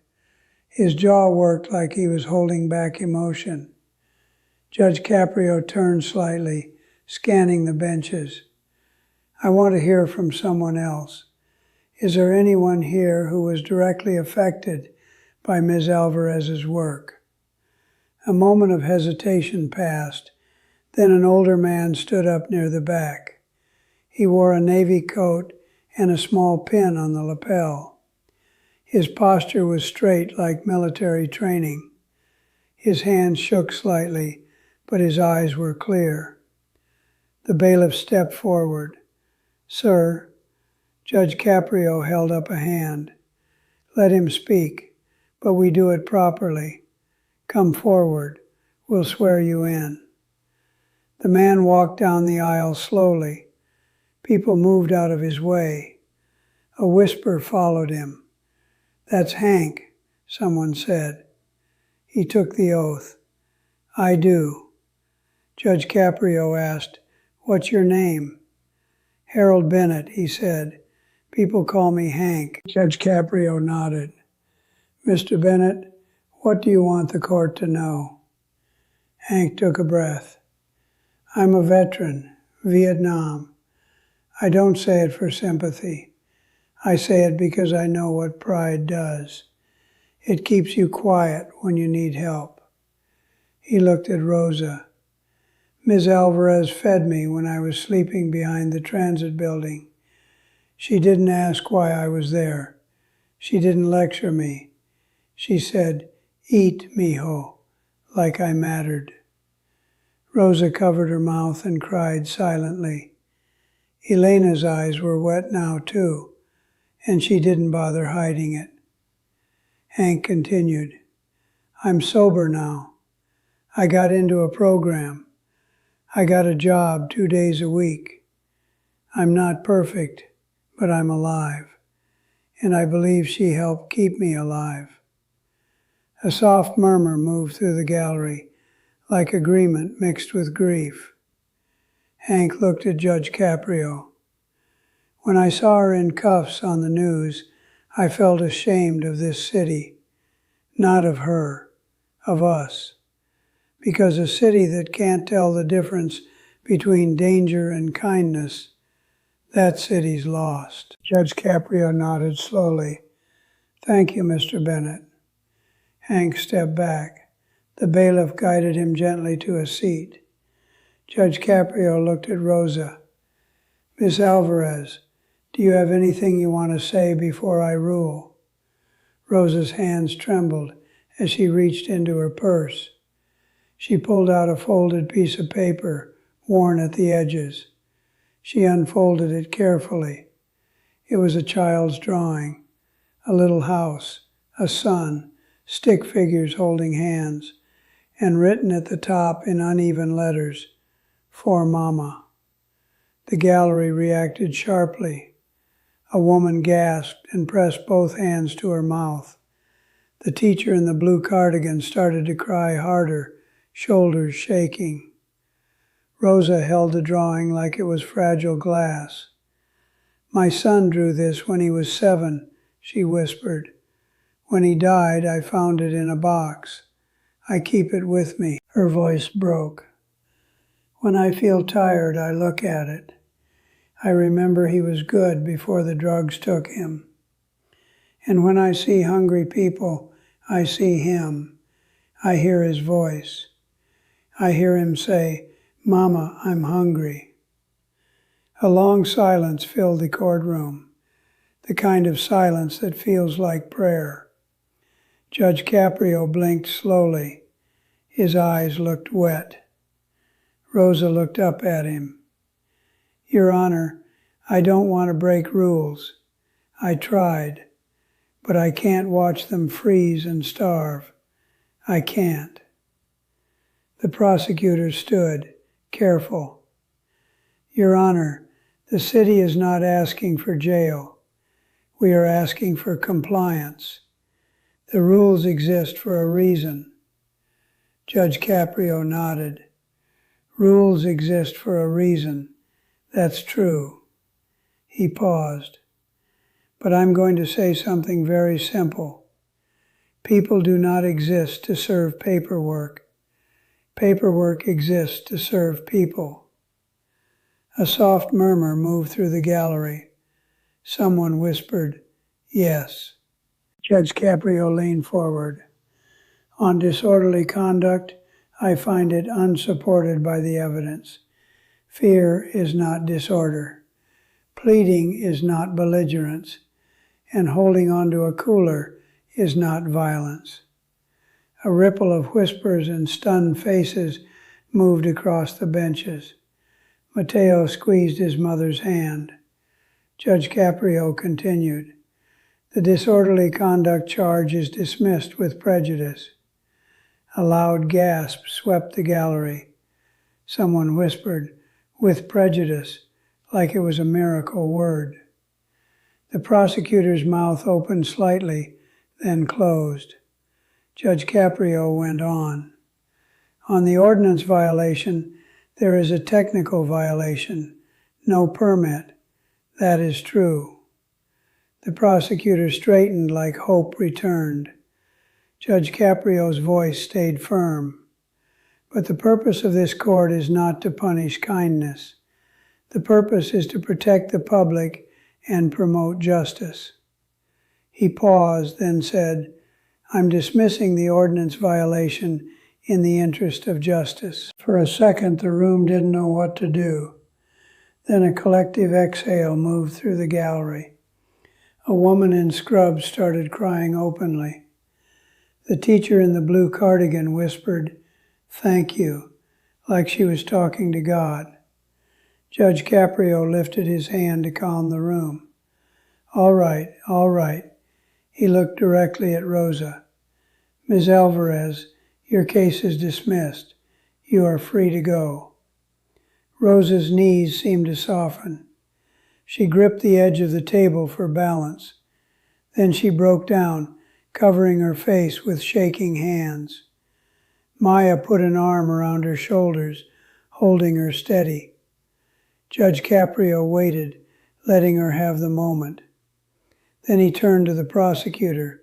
His jaw worked like he was holding back emotion. Judge Caprio turned slightly, scanning the benches. "I want to hear from someone else. Is there anyone here who was directly affected by Ms. Alvarez's work?" A moment of hesitation passed. Then an older man stood up near the back. He wore a navy coat and a small pin on the lapel. His posture was straight like military training. His hands shook slightly, but his eyes were clear. The bailiff stepped forward. "Sir," Judge Caprio held up a hand. "Let him speak, but we do it properly. Come forward. We'll swear you in." The man walked down the aisle slowly. People moved out of his way. A whisper followed him. "That's Hank," someone said. He took the oath. "I do." Judge Caprio asked, "What's your name?" "Harold Bennett," he said. "People call me Hank." Judge Caprio nodded. "Mr. Bennett, what do you want the court to know?" Hank took a breath. "I'm a veteran, Vietnam. I don't say it for sympathy. I say it because I know what pride does. It keeps you quiet when you need help." He looked at Rosa. "Ms. Alvarez fed me when I was sleeping behind the transit building. She didn't ask why I was there. She didn't lecture me. She said, 'Eat, mijo,' like I mattered." Rosa covered her mouth and cried silently. Elena's eyes were wet now too, and she didn't bother hiding it. Hank continued, "I'm sober now. I got into a program. I got a job 2 days a week. I'm not perfect, but I'm alive, and I believe she helped keep me alive." A soft murmur moved through the gallery, like agreement mixed with grief. Hank looked at Judge Caprio. When I saw her in cuffs on the news, I felt ashamed of this city. Not of her, of us. Because a city that can't tell the difference between danger and kindness, that city's lost. Judge Caprio nodded slowly. Thank you, Mr. Bennett. Hank stepped back. The bailiff guided him gently to a seat. Judge Caprio looked at Rosa. Miss Alvarez, do you have anything you want to say before I rule? Rosa's hands trembled as she reached into her purse. She pulled out a folded piece of paper, worn at the edges. She unfolded it carefully. It was a child's drawing. A little house, a sun, stick figures holding hands, and written at the top in uneven letters, "For Mama." The gallery reacted sharply. A woman gasped and pressed both hands to her mouth. The teacher in the blue cardigan started to cry harder, shoulders shaking. Rosa held the drawing like it was fragile glass. My son drew this when he was 7, she whispered. When he died, I found it in a box. I keep it with me. Her voice broke. When I feel tired, I look at it. I remember he was good before the drugs took him. And when I see hungry people, I see him. I hear his voice. I hear him say, "Mama, I'm hungry." A long silence filled the courtroom, the kind of silence that feels like prayer. Judge Caprio blinked slowly. His eyes looked wet. Rosa looked up at him. Your Honor, I don't want to break rules. I tried, but I can't watch them freeze and starve. I can't. The prosecutor stood, careful. Your Honor, the city is not asking for jail. We are asking for compliance. The rules exist for a reason. Judge Caprio nodded. Rules exist for a reason. That's true. He paused. But I'm going to say something very simple. People do not exist to serve paperwork. Paperwork exists to serve people. A soft murmur moved through the gallery. Someone whispered, yes. Judge Caprio leaned forward. On disorderly conduct, I find it unsupported by the evidence. Fear is not disorder. Pleading is not belligerence. And holding onto a cooler is not violence. A ripple of whispers and stunned faces moved across the benches. Mateo squeezed his mother's hand. Judge Caprio continued. The disorderly conduct charge is dismissed with prejudice. A loud gasp swept the gallery. Someone whispered, with prejudice, like it was a miracle word. The prosecutor's mouth opened slightly, then closed. Judge Caprio went on. On the ordinance violation, there is a technical violation, no permit. That is true. The prosecutor straightened like hope returned. Judge Caprio's voice stayed firm. But the purpose of this court is not to punish kindness. The purpose is to protect the public and promote justice. He paused, then said, I'm dismissing the ordinance violation in the interest of justice. For a second, the room didn't know what to do. Then a collective exhale moved through the gallery. A woman in scrubs started crying openly. The teacher in the blue cardigan whispered, thank you, like she was talking to God. Judge Caprio lifted his hand to calm the room. All right, all right. He looked directly at Rosa. Ms. Alvarez, your case is dismissed. You are free to go. Rosa's knees seemed to soften. She gripped the edge of the table for balance. Then she broke down, covering her face with shaking hands. Maya put an arm around her shoulders, holding her steady. Judge Caprio waited, letting her have the moment. Then he turned to the prosecutor.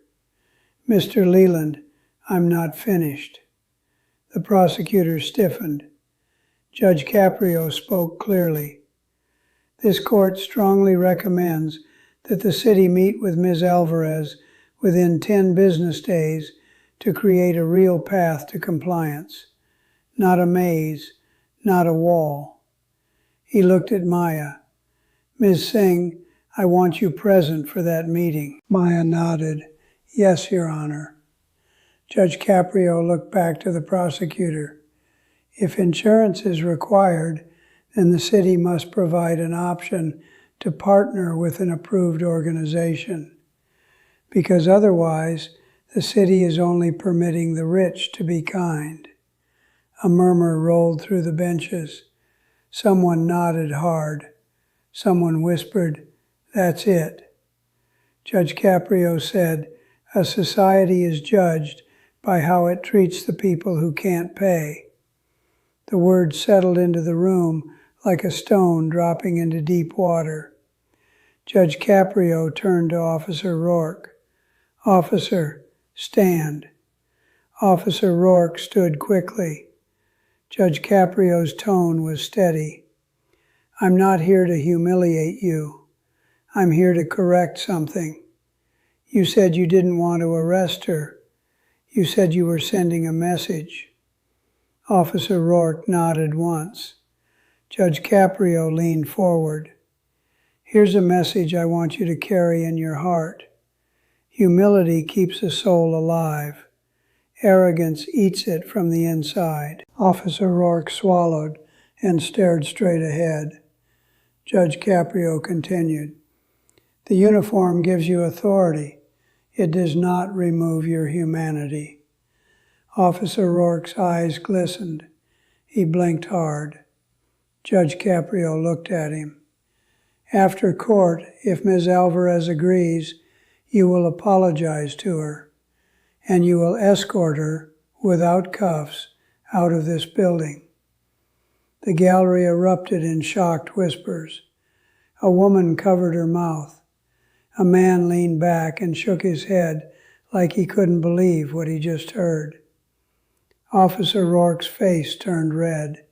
"Mr. Leland, I'm not finished." The prosecutor stiffened. Judge Caprio spoke clearly. "This court strongly recommends that the city meet with Ms. Alvarez within 10 business days to create a real path to compliance. Not a maze, not a wall." He looked at Maya. "Ms. Singh, I want you present for that meeting." Maya nodded. "Yes, Your Honor." Judge Caprio looked back to the prosecutor. "If insurance is required, then the city must provide an option to partner with an approved organization, because otherwise the city is only permitting the rich to be kind." A murmur rolled through the benches. Someone nodded hard. Someone whispered, "That's it." Judge Caprio said, "A society is judged by how it treats the people who can't pay." The words settled into the room like a stone dropping into deep water. Judge Caprio turned to Officer Rourke. "Officer, stand." Officer Rourke stood quickly. Judge Caprio's tone was steady. "I'm not here to humiliate you. I'm here to correct something. You said you didn't want to arrest her. You said you were sending a message." Officer Rourke nodded once. Judge Caprio leaned forward. "Here's a message I want you to carry in your heart. Humility keeps a soul alive. Arrogance eats it from the inside." Officer Rourke swallowed and stared straight ahead. Judge Caprio continued, "The uniform gives you authority. It does not remove your humanity." Officer Rourke's eyes glistened. He blinked hard. Judge Caprio looked at him. "After court, if Ms. Alvarez agrees, you will apologize to her, and you will escort her, without cuffs, out of this building." The gallery erupted in shocked whispers. A woman covered her mouth. A man leaned back and shook his head like he couldn't believe what he just heard. Officer Rourke's face turned red.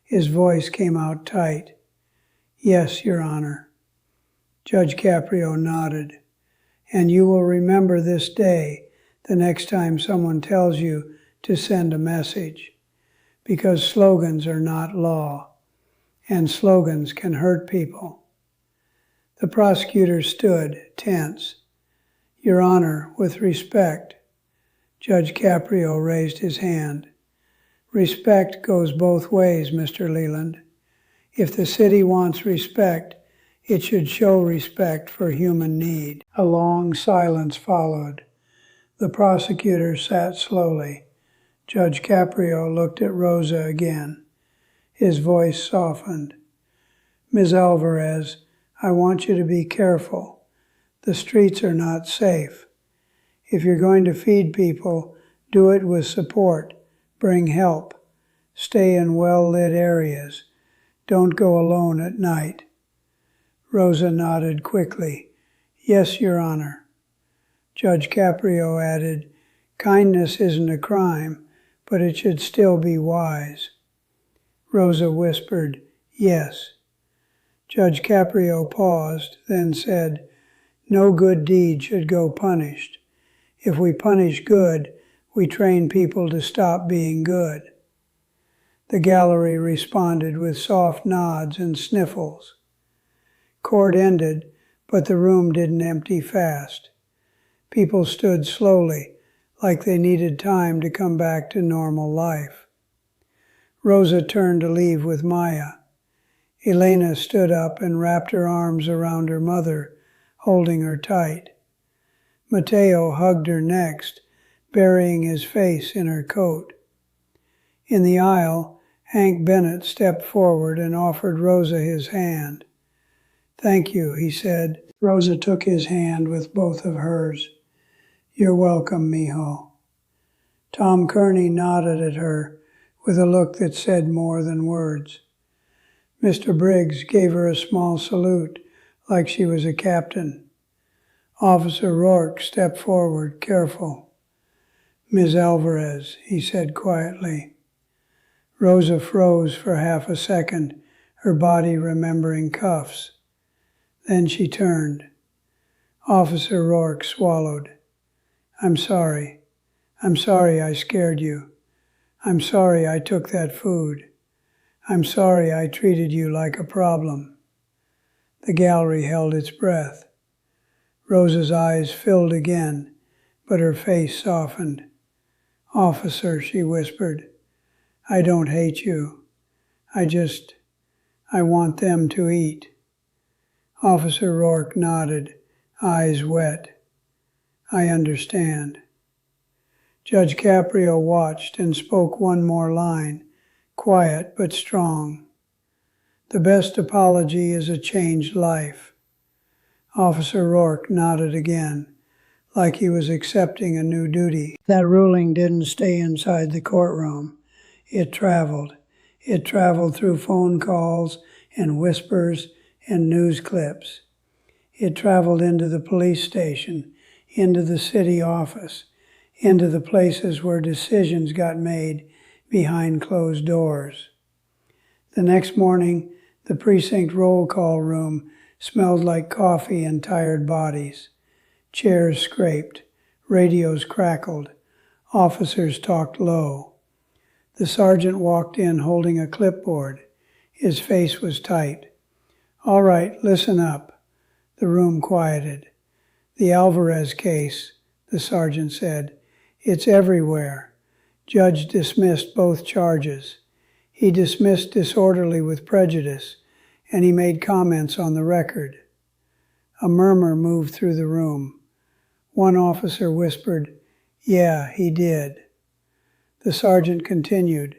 His voice came out tight. "Yes, Your Honor." Judge Caprio nodded. "And you will remember this day the next time someone tells you to send a message, because slogans are not law, and slogans can hurt people." The prosecutor stood, tense. "Your Honor, with respect." Judge Caprio raised his hand. "Respect goes both ways, Mr. Leland. If the city wants respect, it should show respect for human need." A long silence followed. The prosecutor sat slowly. Judge Caprio looked at Rosa again. His voice softened. "Ms. Alvarez, I want you to be careful. The streets are not safe. If you're going to feed people, do it with support. Bring help. Stay in well-lit areas. Don't go alone at night." Rosa nodded quickly. "Yes, Your Honor." Judge Caprio added, "Kindness isn't a crime, but it should still be wise." Rosa whispered, "Yes." Judge Caprio paused, then said, "No good deed should go punished. If we punish good, we train people to stop being good." The gallery responded with soft nods and sniffles. Court ended, but the room didn't empty fast. People stood slowly, like they needed time to come back to normal life. Rosa turned to leave with Maya. Elena stood up and wrapped her arms around her mother, holding her tight. Mateo hugged her next, burying his face in her coat. In the aisle, Hank Bennett stepped forward and offered Rosa his hand. "Thank you," he said. Rosa took his hand with both of hers. "You're welcome, mijo." Tom Kearney nodded at her with a look that said more than words. Mr. Briggs gave her a small salute like she was a captain. Officer Rourke stepped forward, careful. "Ms. Alvarez," he said quietly. Rosa froze for half a second, her body remembering cuffs. Then she turned. Officer Rourke swallowed. I'm sorry I scared you. I'm sorry I took that food. I'm sorry I treated you like a problem." The gallery held its breath. Rosa's eyes filled again, but her face softened. "Officer," she whispered, "I don't hate you. I want them to eat." Officer Rourke nodded, eyes wet. "I understand." Judge Caprio watched and spoke one more line, quiet but strong. "The best apology is a changed life." Officer Rourke nodded again, like he was accepting a new duty. That ruling didn't stay inside the courtroom. It traveled. It traveled through phone calls and whispers and news clips. It traveled into the police station, into the city office, into the places where decisions got made behind closed doors. The next morning, the precinct roll call room smelled like coffee and tired bodies. Chairs scraped, radios crackled, officers talked low. The sergeant walked in holding a clipboard. His face was tight. "All right, listen up." The room quieted. "The Alvarez case," the sergeant said. "It's everywhere. Judge dismissed both charges. He dismissed disorderly with prejudice, and he made comments on the record." A murmur moved through the room. One officer whispered, "Yeah, he did." The sergeant continued,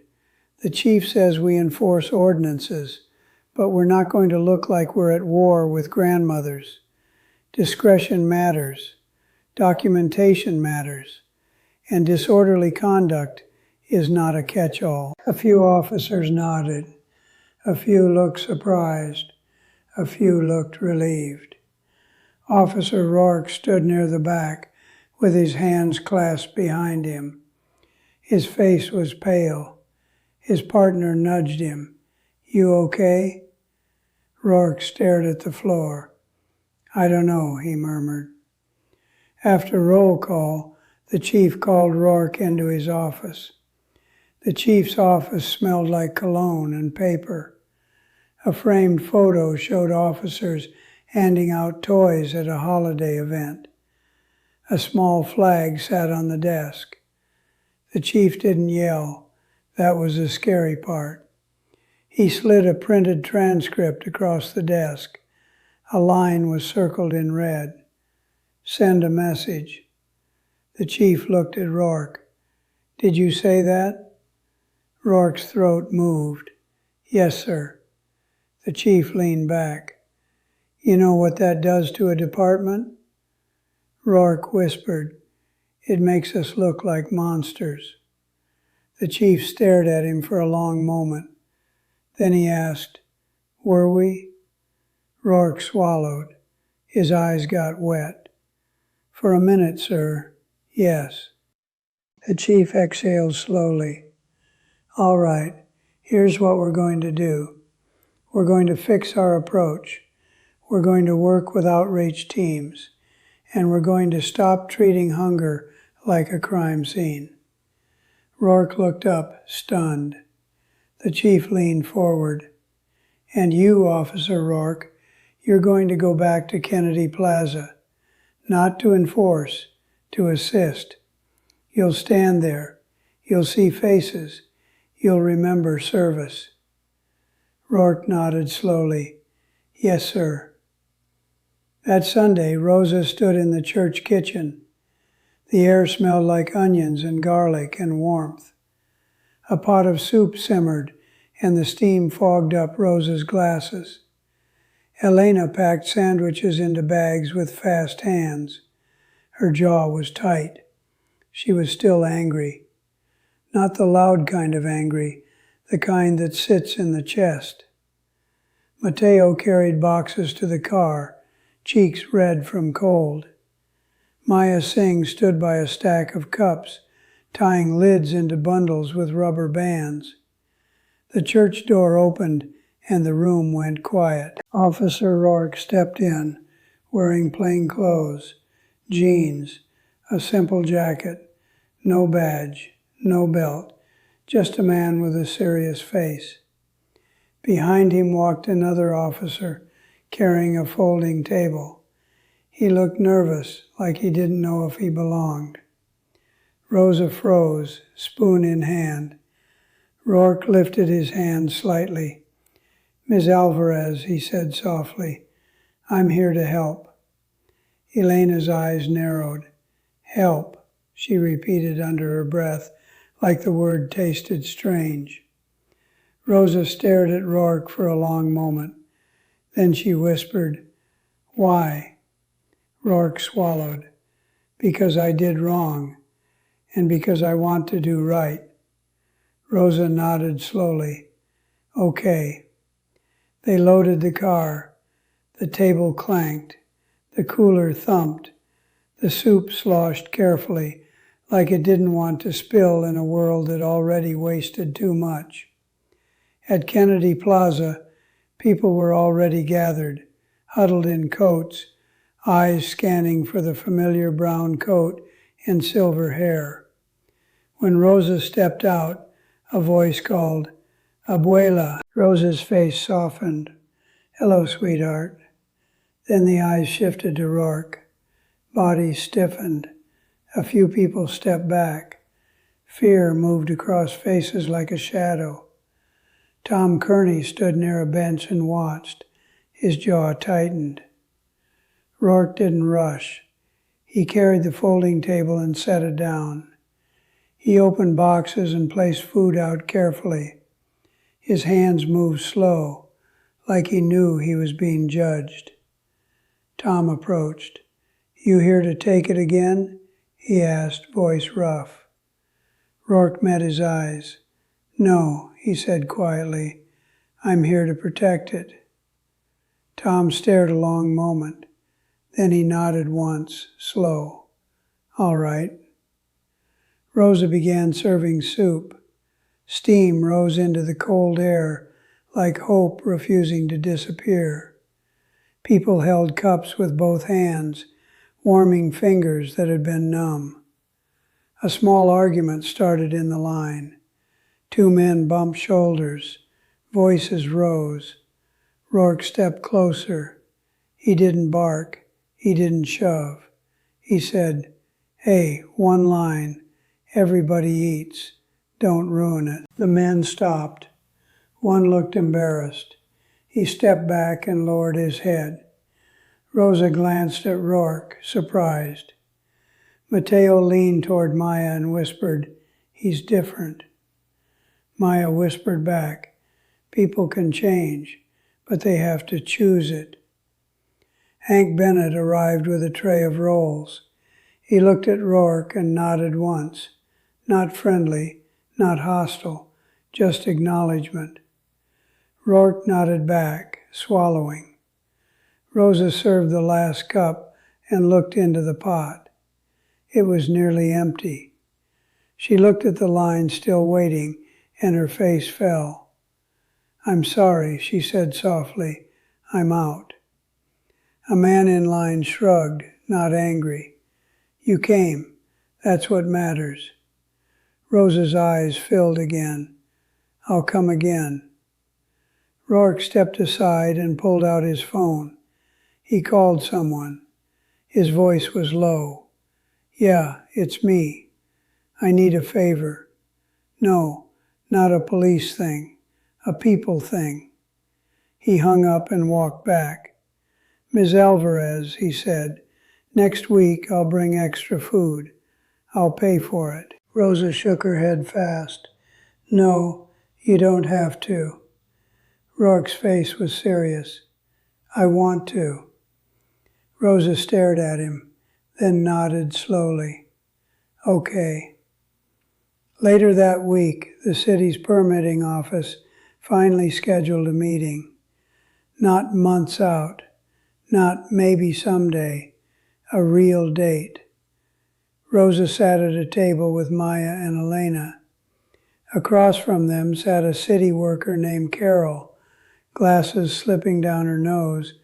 "The chief says we enforce ordinances, but we're not going to look like we're at war with grandmothers. Discretion matters. Documentation matters. And disorderly conduct is not a catch-all." A few officers nodded. A few looked surprised. A few looked relieved. Officer Rourke stood near the back with his hands clasped behind him. His face was pale. His partner nudged him. "You okay?" Rourke stared at the floor. "I don't know," he murmured. After roll call, the chief called Rourke into his office. The chief's office smelled like cologne and paper. A framed photo showed officers handing out toys at a holiday event. A small flag sat on the desk. The chief didn't yell. That was the scary part. He slid a printed transcript across the desk. A line was circled in red. "Send a message." The chief looked at Rourke. "Did you say that?" Rourke's throat moved. "Yes, sir." The chief leaned back. "You know what that does to a department?" Rourke whispered, "It makes us look like monsters." The chief stared at him for a long moment. Then he asked, "Were we?" Rourke swallowed. His eyes got wet. "For a minute, sir, yes." The chief exhaled slowly. "All right, here's what we're going to do. We're going to fix our approach. We're going to work with outreach teams. And we're going to stop treating hunger like a crime scene." Rourke looked up, stunned. The chief leaned forward. "And you, Officer Rourke, you're going to go back to Kennedy Plaza. Not to enforce, to assist. You'll stand there. You'll see faces. You'll remember service." Rourke nodded slowly. "Yes, sir." That Sunday, Rosa stood in the church kitchen. The air smelled like onions and garlic and warmth. A pot of soup simmered, and the steam fogged up Rosa's glasses. Elena packed sandwiches into bags with fast hands. Her jaw was tight. She was still angry. Not the loud kind of angry, the kind that sits in the chest. Mateo carried boxes to the car, cheeks red from cold. Maya Singh stood by a stack of cups, tying lids into bundles with rubber bands. The church door opened and the room went quiet. Officer Rourke stepped in, wearing plain clothes, jeans, a simple jacket, no badge, no belt, just a man with a serious face. Behind him walked another officer, carrying a folding table. He looked nervous, like he didn't know if he belonged. Rosa froze, spoon in hand. Rourke lifted his hand slightly. "Ms. Alvarez," he said softly, "I'm here to help." Elena's eyes narrowed. "Help," she repeated under her breath, like the word tasted strange. Rosa stared at Rourke for a long moment. Then she whispered, "Why?" Rourke swallowed. "Because I did wrong, and because I want to do right." Rosa nodded slowly. "Okay." They loaded the car. The table clanked. The cooler thumped. The soup sloshed carefully, like it didn't want to spill in a world that already wasted too much. At Kennedy Plaza, people were already gathered, huddled in coats, eyes scanning for the familiar brown coat and silver hair. When Rosa stepped out, a voice called, "Abuela." Rosa's face softened. "Hello, sweetheart." Then the eyes shifted to Rourke. Bodies stiffened. A few people stepped back. Fear moved across faces like a shadow. Tom Kearney stood near a bench and watched. His jaw tightened. Rourke didn't rush. He carried the folding table and set it down. He opened boxes and placed food out carefully. His hands moved slow, like he knew he was being judged. Tom approached. "You here to take it again?" he asked, voice rough. Rourke met his eyes. "No," he said quietly. "I'm here to protect it." Tom stared a long moment. Then he nodded once, slow. "All right." Rosa began serving soup. Steam rose into the cold air, like hope refusing to disappear. People held cups with both hands, warming fingers that had been numb. A small argument started in the line. Two men bumped shoulders. Voices rose. Rourke stepped closer. He didn't bark. He didn't shove. He said, "Hey, one line. Everybody eats. Don't ruin it." The men stopped. One looked embarrassed. He stepped back and lowered his head. Rosa glanced at Rourke, surprised. Mateo leaned toward Maya and whispered, "He's different." Maya whispered back, "People can change, but they have to choose it." Hank Bennett arrived with a tray of rolls. He looked at Rourke and nodded once. Not friendly, not hostile, just acknowledgement. Rourke nodded back, swallowing. Rosa served the last cup and looked into the pot. It was nearly empty. She looked at the line still waiting, and her face fell. "I'm sorry," she said softly. "I'm out." A man in line shrugged, not angry. "You came. That's what matters." Rosa's eyes filled again. "I'll come again." Rourke stepped aside and pulled out his phone. He called someone. His voice was low. "Yeah, it's me. I need a favor." "No, not a police thing. A people thing." He hung up and walked back. "Ms. Alvarez," he said, "next week I'll bring extra food. I'll pay for it." Rosa shook her head fast. "No, you don't have to." Rourke's face was serious. "I want to." Rosa stared at him, then nodded slowly. "Okay." Later that week, the city's permitting office finally scheduled a meeting. Not months out, not maybe someday, a real date. Rosa sat at a table with Maya and Elena. Across from them sat a city worker named Carol, glasses slipping down her nose,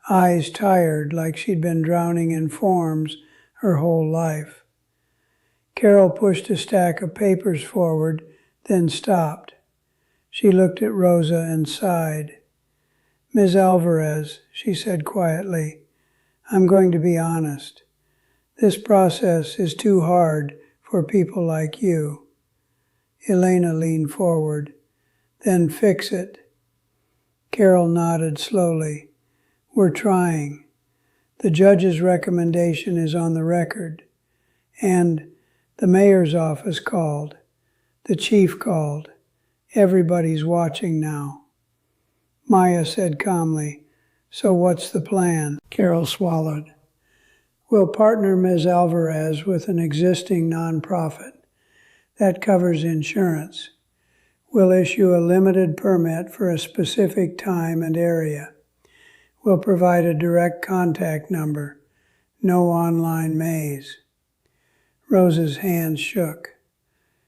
eyes tired like she'd been drowning in forms her whole life. Carol pushed a stack of papers forward, then stopped. She looked at Rosa and sighed. "Ms. Alvarez," she said quietly, "I'm going to be honest. This process is too hard for people like you." Elena leaned forward. "Then fix it." Carol nodded slowly. "We're trying. The judge's recommendation is on the record. And the mayor's office called. The chief called. Everybody's watching now." Maya said calmly, "So what's the plan?" Carol swallowed. "We'll partner Ms. Alvarez with an existing nonprofit. That covers insurance. We'll issue a limited permit for a specific time and area. We'll provide a direct contact number. No online maze." Rosa's hands shook.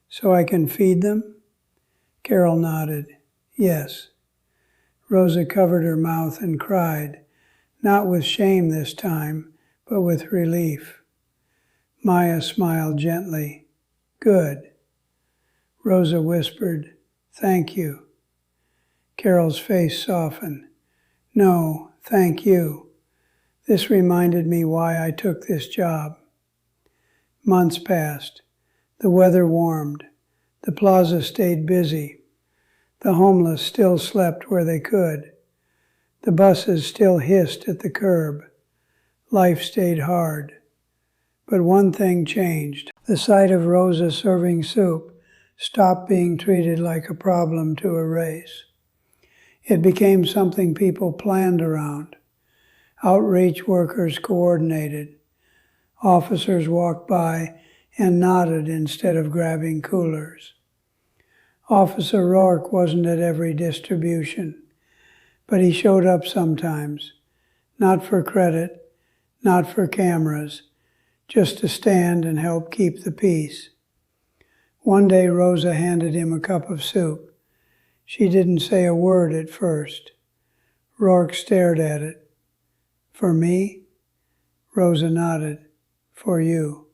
"So I can feed them?" Carol nodded. "Yes." Rosa covered her mouth and cried, not with shame this time, but with relief. Maya smiled gently. "Good." Rosa whispered, "Thank you." Carol's face softened. "No, thank you. This reminded me why I took this job." Months passed. The weather warmed. The plaza stayed busy. The homeless still slept where they could. The buses still hissed at the curb. Life stayed hard. But one thing changed. The sight of Rosa serving soup stopped being treated like a problem to erase. It became something people planned around. Outreach workers coordinated. Officers walked by and nodded instead of grabbing coolers. Officer Rourke wasn't at every distribution, but he showed up sometimes, not for credit, not for cameras, just to stand and help keep the peace. One day Rosa handed him a cup of soup. She didn't say a word at first. Rourke stared at it. "For me?" Rosa nodded. "For you."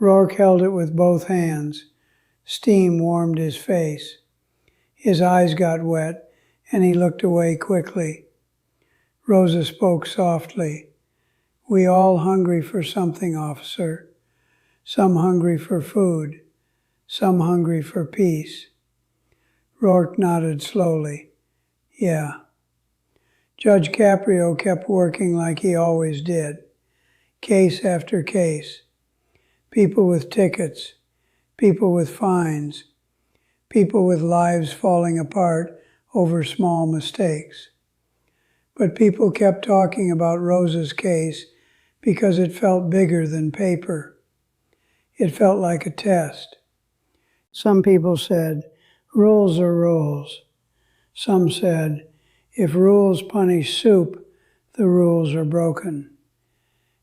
Rourke held it with both hands. Steam warmed his face. His eyes got wet, and he looked away quickly. Rosa spoke softly. "We all hungry for something, officer. Some hungry for food. Some hungry for peace." Rourke nodded slowly. "Yeah." Judge Caprio kept working like he always did. Case after case. People with tickets. People with fines. People with lives falling apart over small mistakes. But people kept talking about Rosa's case because it felt bigger than paper. It felt like a test. Some people said, rules are rules. Some said, if rules punish soup, the rules are broken.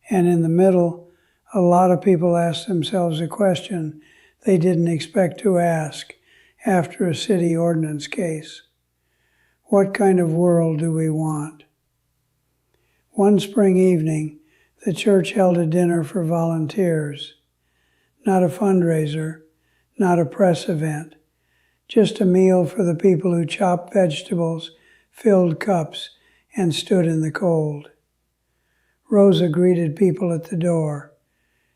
And in the middle, a lot of people asked themselves a question they didn't expect to ask after a city ordinance case. What kind of world do we want? One spring evening, the church held a dinner for volunteers. Not a fundraiser, not a press event, just a meal for the people who chopped vegetables, filled cups, and stood in the cold. Rosa greeted people at the door.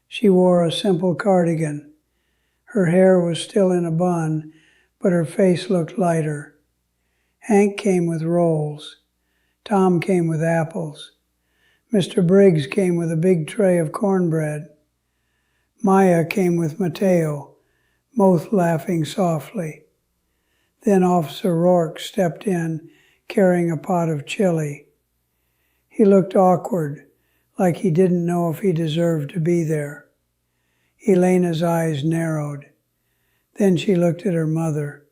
She wore a simple cardigan. Her hair was still in a bun, but her face looked lighter. Hank came with rolls. Tom came with apples. Mr. Briggs came with a big tray of cornbread. Maya came with Mateo, both laughing softly. Then Officer Rourke stepped in, carrying a pot of chili. He looked awkward, like he didn't know if he deserved to be there. Elena's eyes narrowed. Then she looked at her mother.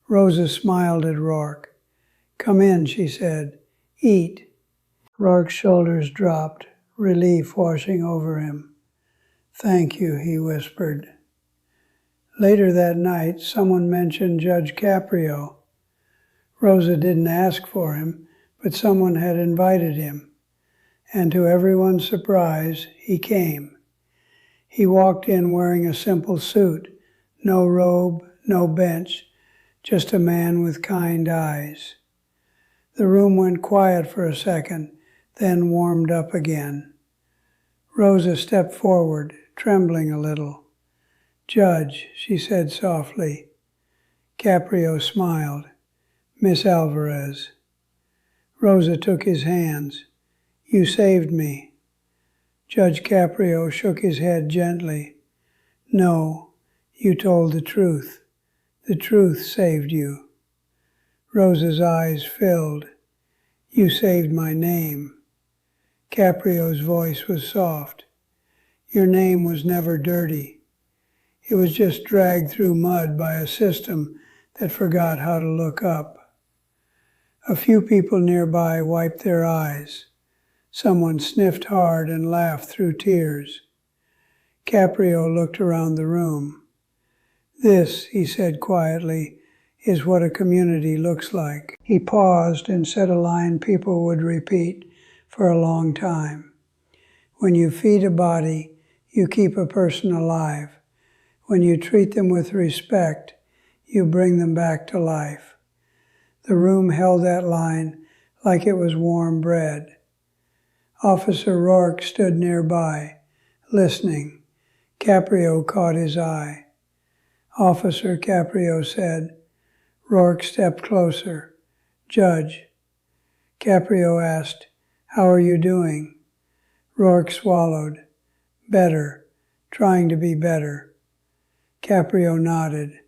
Rosa smiled at Rourke. "Come in," she said. "Eat." Rourke's shoulders dropped, relief washing over him. "Thank you," he whispered. Later that night, someone mentioned Judge Caprio. Rosa didn't ask for him, but someone had invited him. And to everyone's surprise, he came. He walked in wearing a simple suit, no robe, no bench, just a man with kind eyes. The room went quiet for a second, then warmed up again. Rosa stepped forward, trembling a little. "Judge," she said softly. Caprio smiled. "Miss Alvarez." Rosa took his hands. "You saved me." Judge Caprio shook his head gently. "No, you told the truth. The truth saved you." Rosa's eyes filled. "You saved my name." Caprio's voice was soft. "Your name was never dirty. It was just dragged through mud by a system that forgot how to look up." A few people nearby wiped their eyes. Someone sniffed hard and laughed through tears. Caprio looked around the room. "This," he said quietly, "is what a community looks like." He paused and said a line people would repeat for a long time. "When you feed a body, you keep a person alive. When you treat them with respect, you bring them back to life." The room held that line like it was warm bread. Officer Rourke stood nearby, listening. Caprio caught his eye. "Officer," Caprio said. Rourke stepped closer. "Judge." Caprio asked, "How are you doing?" Rourke swallowed. "Better. Trying to be better." Caprio nodded.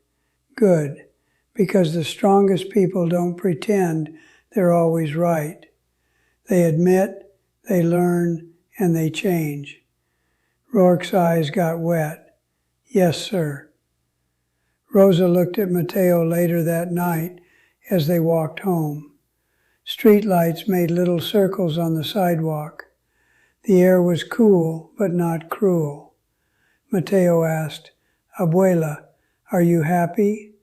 "Good, because the strongest people don't pretend they're always right. They admit, they learn, and they change." Rourke's eyes got wet. "Yes, sir." Rosa looked at Mateo later that night as they walked home. Streetlights made little circles on the sidewalk. The air was cool, but not cruel. Mateo asked, "Abuela, are you happy?"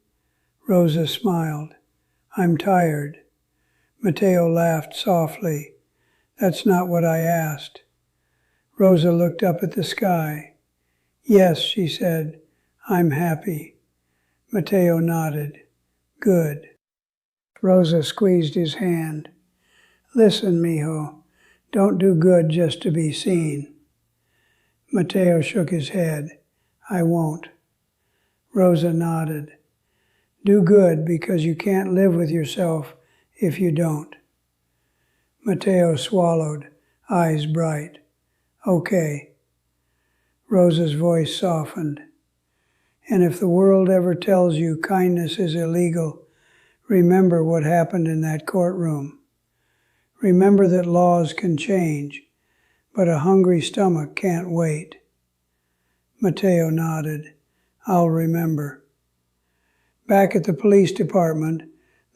Rosa smiled. "I'm tired." Mateo laughed softly. "That's not what I asked." Rosa looked up at the sky. "Yes," she said, "I'm happy." Mateo nodded. "Good." Rosa squeezed his hand. "Listen, mijo, don't do good just to be seen." Mateo shook his head. "I won't." Rosa nodded. "Do good because you can't live with yourself if you don't." Mateo swallowed, eyes bright. "Okay." Rosa's voice softened. "And if the world ever tells you kindness is illegal, remember what happened in that courtroom. Remember that laws can change, but a hungry stomach can't wait." Mateo nodded. "I'll remember." Back at the police department,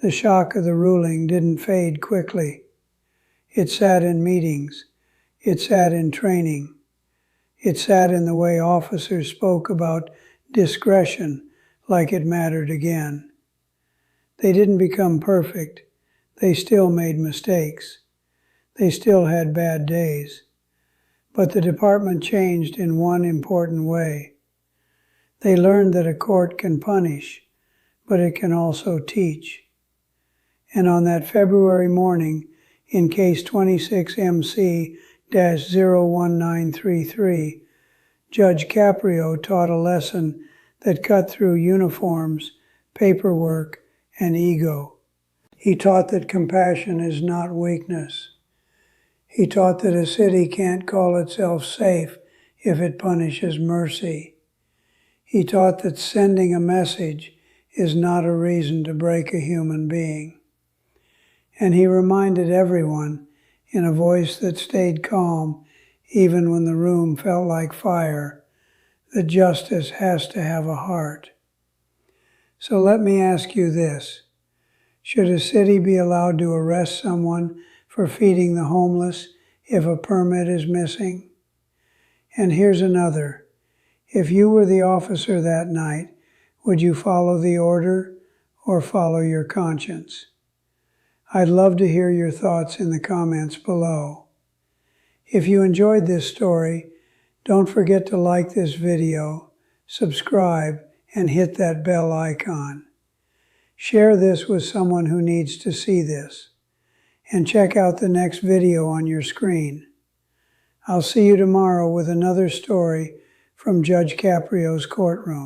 the shock of the ruling didn't fade quickly. It sat in meetings. It sat in training. It sat in the way officers spoke about discretion like it mattered again. They didn't become perfect. They still made mistakes. They still had bad days. But the department changed in one important way. They learned that a court can punish, but it can also teach. And on that February morning, in case 26MC-01933, Judge Caprio taught a lesson that cut through uniforms, paperwork, and ego. He taught that compassion is not weakness. He taught that a city can't call itself safe if it punishes mercy. He taught that sending a message is not a reason to break a human being. And he reminded everyone, in a voice that stayed calm even when the room felt like fire, that justice has to have a heart. So let me ask you this. Should a city be allowed to arrest someone for feeding the homeless if a permit is missing? And here's another. If you were the officer that night, would you follow the order or follow your conscience? I'd love to hear your thoughts in the comments below. If you enjoyed this story, don't forget to like this video, subscribe, and hit that bell icon. Share this with someone who needs to see this. And check out the next video on your screen. I'll see you tomorrow with another story from Judge Caprio's courtroom.